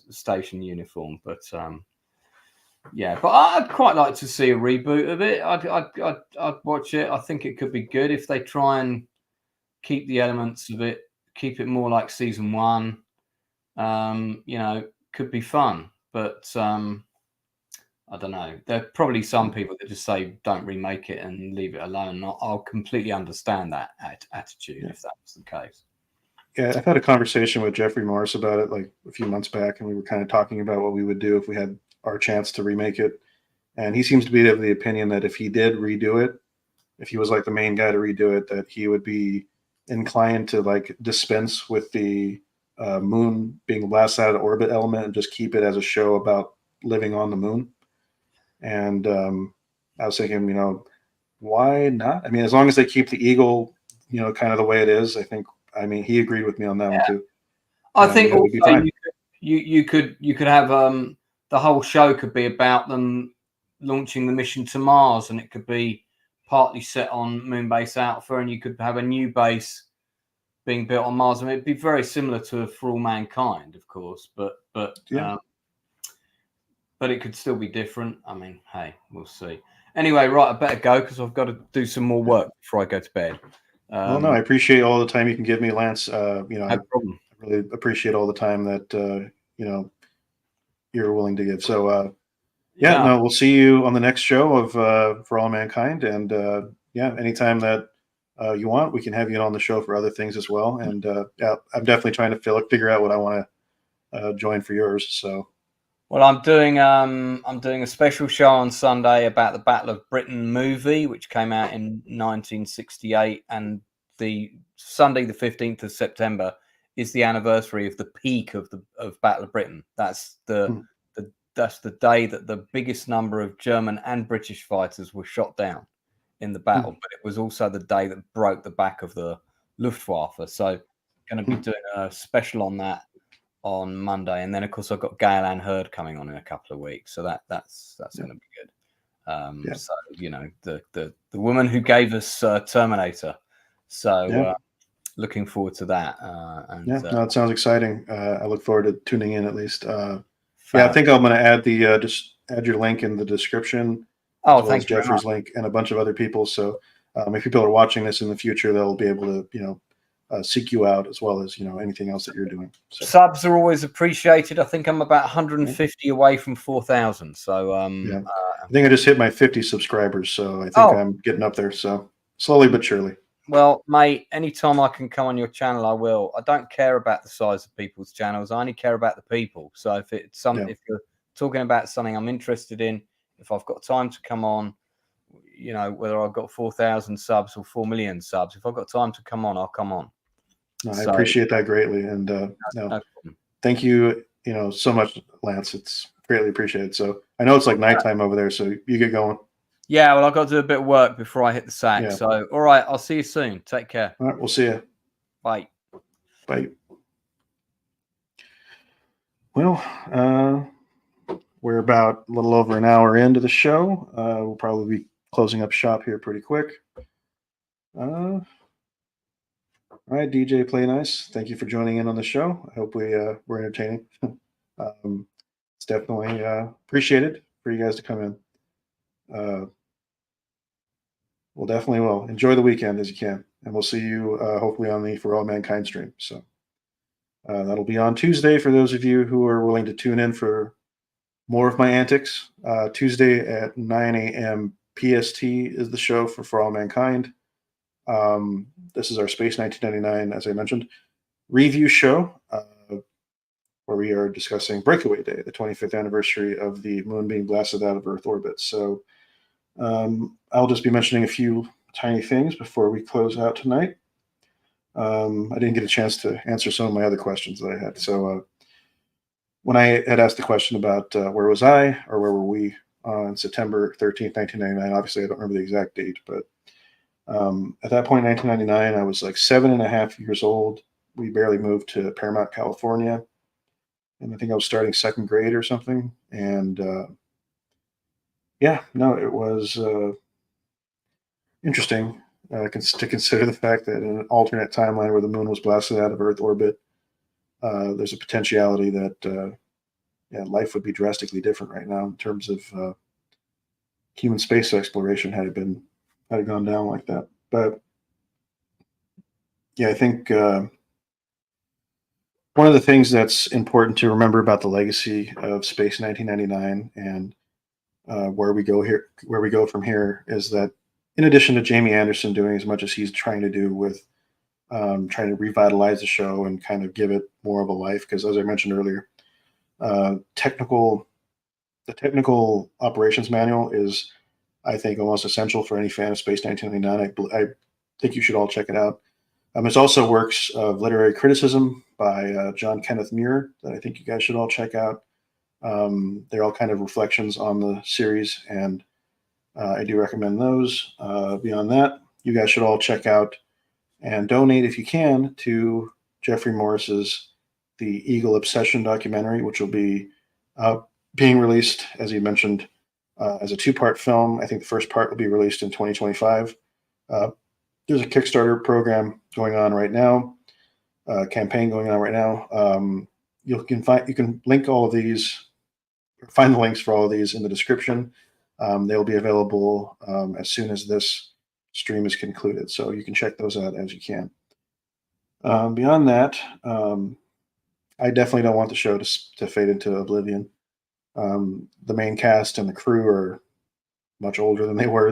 station uniform. But but I'd quite like to see a reboot of it. I'd watch it. I think it could be good if they try and keep the elements of it, keep it more like season 1. Could be fun, but I don't know. There are probably some people that just say don't remake it and leave it alone. I'll completely understand that attitude if that was the case. Yeah, I've had a conversation with Jeffrey Morris about it like a few months back, and we were kind of talking about what we would do if we had our chance to remake it. And he seems to be of the opinion that if he did redo it, if he was like the main guy to redo it, that he would be inclined to like dispense with the moon being the last out of orbit element and just keep it as a show about living on the moon. And I was thinking, why not? I mean, as long as they keep the eagle, kind of the way it is, I mean, he agreed with me on that one too. I think also you could have the whole show could be about them launching the mission to Mars, and it could be partly set on Moonbase Alpha, and you could have a new base being built on Mars. I mean, it'd be very similar to For All Mankind, of course, but it could still be different. I mean, hey, we'll see. Anyway, right, I better go because I've got to do some more work before I go to bed. Well, no, I appreciate all the time you can give me, Lance. No problem. I really appreciate all the time that you're willing to give. So, no, we'll see you on the next show of For All Mankind, and anytime that you want, we can have you on the show for other things as well. And I'm definitely trying to figure out what I want to join for yours. So. Well, I'm doing a special show on Sunday about the Battle of Britain movie, which came out in 1968, and the Sunday, the 15th of September, is the anniversary of the peak of Battle of Britain. That's the day that the biggest number of German and British fighters were shot down in the battle, but it was also the day that broke the back of the Luftwaffe. So, going to be doing a special on that on Monday, and then of course I've got Gail Ann Hurd coming on in a couple of weeks, so that's going to be good. So the woman who gave us Terminator, so looking forward to that. It sounds exciting. I look forward to tuning in at least. I think I'm going to add just add your link in the description. Thanks, Jeffrey's link and a bunch of other people. So if people are watching this in the future, they'll be able to seek you out, as well as anything else that you're doing. So, Subs are always appreciated. I think I'm about 150 away from 4,000. So yeah, I think I just hit my 50 subscribers, so I think I'm getting up there. So slowly but surely. Well, mate, anytime I can come on your channel, I will. I don't care about the size of people's channels. I only care about the people. So if if you're talking about something I'm interested in, if I've got time to come on, whether I've got 4,000 subs or 4 million subs, if I've got time to come on, I'll come on. No, I appreciate that greatly, and no thank you, so much, Lance. It's greatly appreciated. So I know it's like nighttime over there, so you get going. Yeah, well, I've got to do a bit of work before I hit the sack. Yeah. So, all right, I'll see you soon. Take care. All right, we'll see you. Bye. Bye. Well, we're about a little over an hour into the show. We'll probably be closing up shop here pretty quick. All right, DJ Play Nice, thank you for joining in on the show. I hope we were entertaining. It's definitely appreciated for you guys to come in. We'll definitely will. Enjoy the weekend as you can, and we'll see you hopefully on the For All Mankind stream. So that'll be on Tuesday for those of you who are willing to tune in for more of my antics. Tuesday at 9 a.m. PST is the show for All Mankind. This is our Space 1999, as I mentioned, review show where we are discussing Breakaway Day, the 25th anniversary of the moon being blasted out of Earth orbit. So I'll just be mentioning a few tiny things before we close out tonight. I didn't get a chance to answer some of my other questions that I had. So when I had asked the question about where was I or where were we on September 13th, 1999, obviously I don't remember the exact date, but at that point in 1999, I was like 7.5 years old. We barely moved to Paramount, California. And I think I was starting second grade or something. And it was interesting to consider the fact that in an alternate timeline where the moon was blasted out of Earth orbit, there's a potentiality that life would be drastically different right now in terms of human space exploration had it gone down like that. But yeah, I think one of the things that's important to remember about the legacy of Space 1999 and where we go from here is that in addition to Jamie Anderson doing as much as he's trying to do with trying to revitalize the show and kind of give it more of a life, because as I mentioned earlier, the technical operations manual is, I think, almost essential for any fan of Space 1999. I think you should all check it out. There's also works of literary criticism by John Kenneth Muir that I think you guys should all check out. They're all kind of reflections on the series, and I do recommend those. Beyond that, you guys should all check out and donate if you can to Jeffrey Morris's The Eagle Obsession documentary, which will be being released, as he mentioned, as a 2-part film. I think the first part will be released in 2025. There's a Kickstarter program going on right now, campaign going on right now. You can link all of these, or find the links for all of these in the description. They'll be available as soon as this stream is concluded, so you can check those out as you can. Beyond that, I definitely don't want the show to fade into oblivion. The main cast and the crew are much older than they were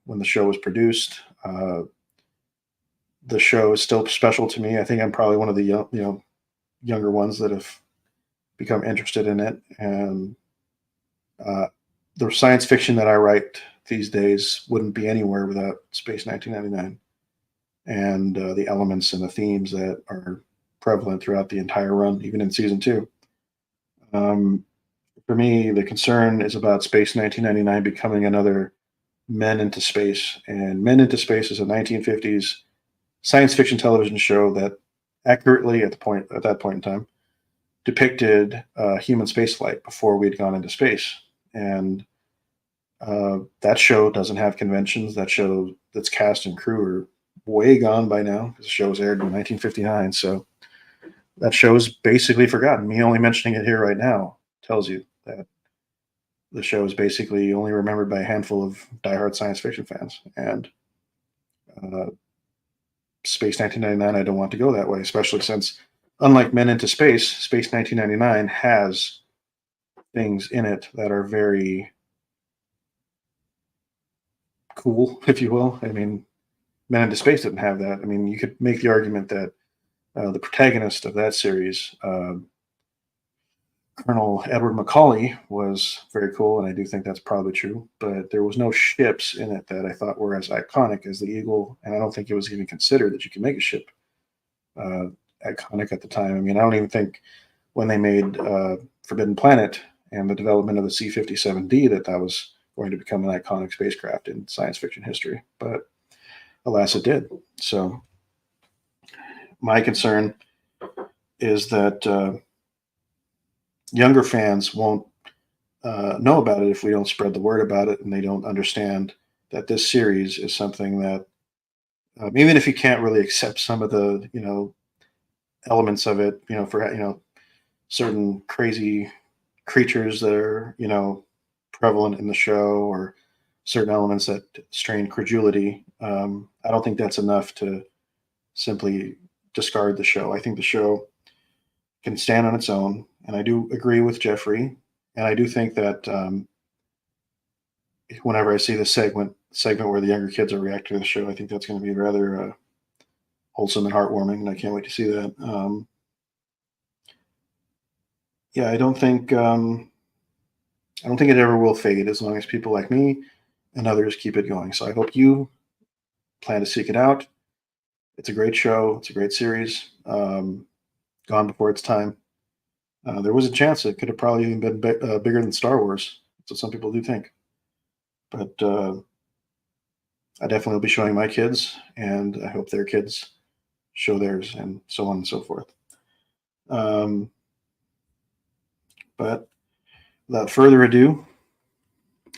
when the show was produced. The show is still special to me. I think I'm probably one of the younger ones that have become interested in it. And the science fiction that I write these days wouldn't be anywhere without Space 1999 and the elements and the themes that are prevalent throughout the entire run, even in season 2. For me, the concern is about Space 1999 becoming another Men into Space. And Men into Space is a 1950s science fiction television show that accurately at that point in time depicted human spaceflight before we'd gone into space. And that show doesn't have conventions. That show, that's cast and crew are way gone by now, because the show was aired in 1959. So that show is basically forgotten. Me only mentioning it here right now tells you that the show is basically only remembered by a handful of diehard science fiction fans. And Space 1999, I don't want to go that way, especially since, unlike Men into Space, Space 1999 has things in it that are very cool, if you will. I mean, Men into Space didn't have that. I mean, you could make the argument that the protagonist of that series, Colonel Edward Macaulay, was very cool, and I do think that's probably true. But there was no ships in it that I thought were as iconic as the Eagle, and I don't think it was even considered that you can make a ship iconic at the time. I mean, I don't even think when they made Forbidden Planet and the development of the C-57D that was going to become an iconic spacecraft in science fiction history. But alas, it did. So my concern is that younger fans won't know about it if we don't spread the word about it, and they don't understand that this series is something that, even if you can't really accept some of the, elements of it, for, certain crazy creatures that are, prevalent in the show, or certain elements that strain credulity, I don't think that's enough to simply discard the show. I think the show can stand on its own, and I do agree with Jeffrey, and I do think that whenever I see the segment where the younger kids are reacting to the show, I think that's going to be rather wholesome and heartwarming, and I can't wait to see that. Yeah, I don't think it ever will fade as long as people like me and others keep it going. So I hope you plan to seek it out. It's a great show. It's a great series. Gone before its time. There was a chance it could have probably even been bigger than Star Wars. That's what some people do think. But I definitely will be showing my kids, and I hope their kids show theirs, and so on and so forth. But without further ado,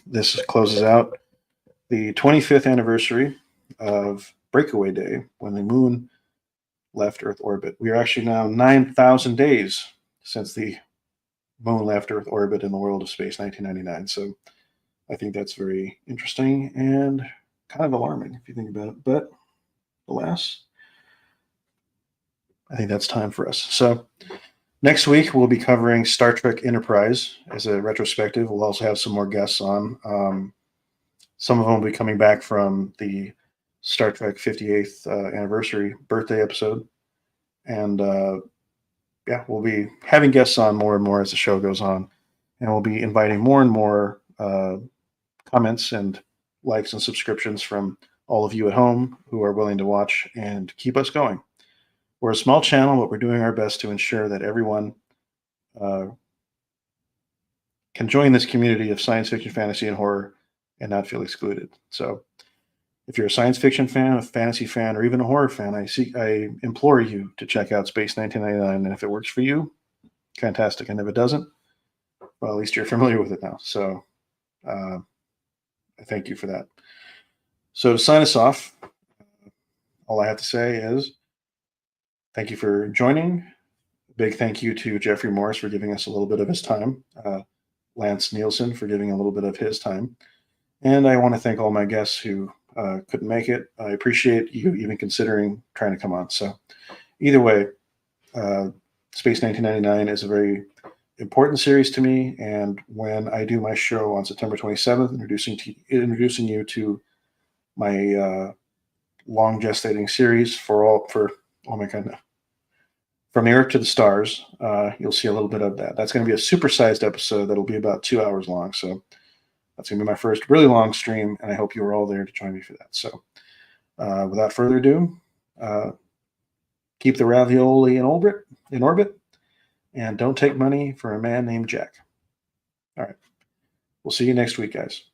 this closes out the 25th anniversary of Breakaway Day, when the moon left Earth orbit. We are actually now 9,000 days since the moon left Earth orbit in the world of Space 1999. So I think that's very interesting and kind of alarming if you think about it. But alas, I think that's time for us. So next week, we'll be covering Star Trek Enterprise as a retrospective. We'll also have some more guests on. Some of them will be coming back from the Star Trek 58th anniversary birthday episode. And we'll be having guests on more and more as the show goes on. And we'll be inviting more and more comments and likes and subscriptions from all of you at home who are willing to watch and keep us going. We're a small channel, but we're doing our best to ensure that everyone can join this community of science fiction, fantasy, and horror and not feel excluded. So if you're a science fiction fan, a fantasy fan, or even a horror fan, I implore you to check out Space 1999. And if it works for you, fantastic. And if it doesn't, well, at least you're familiar with it now. So I thank you for that. So to sign us off, all I have to say is thank you for joining. Big thank you to Jeffrey Morris for giving us a little bit of his time. Lance Nielsen for giving a little bit of his time. And I want to thank all my guests who couldn't make it. I appreciate you even considering trying to come on. So either way, Space 1999 is a very important series to me. And when I do my show on September 27th, introducing you to my long gestating series from the Earth to the Stars, you'll see a little bit of that. That's going to be a supersized episode that'll be about 2 hours long. So that's going to be my first really long stream, and I hope you are all there to join me for that. So without further ado, keep the ravioli in orbit, and don't take money for a man named Jack. All right. We'll see you next week, guys.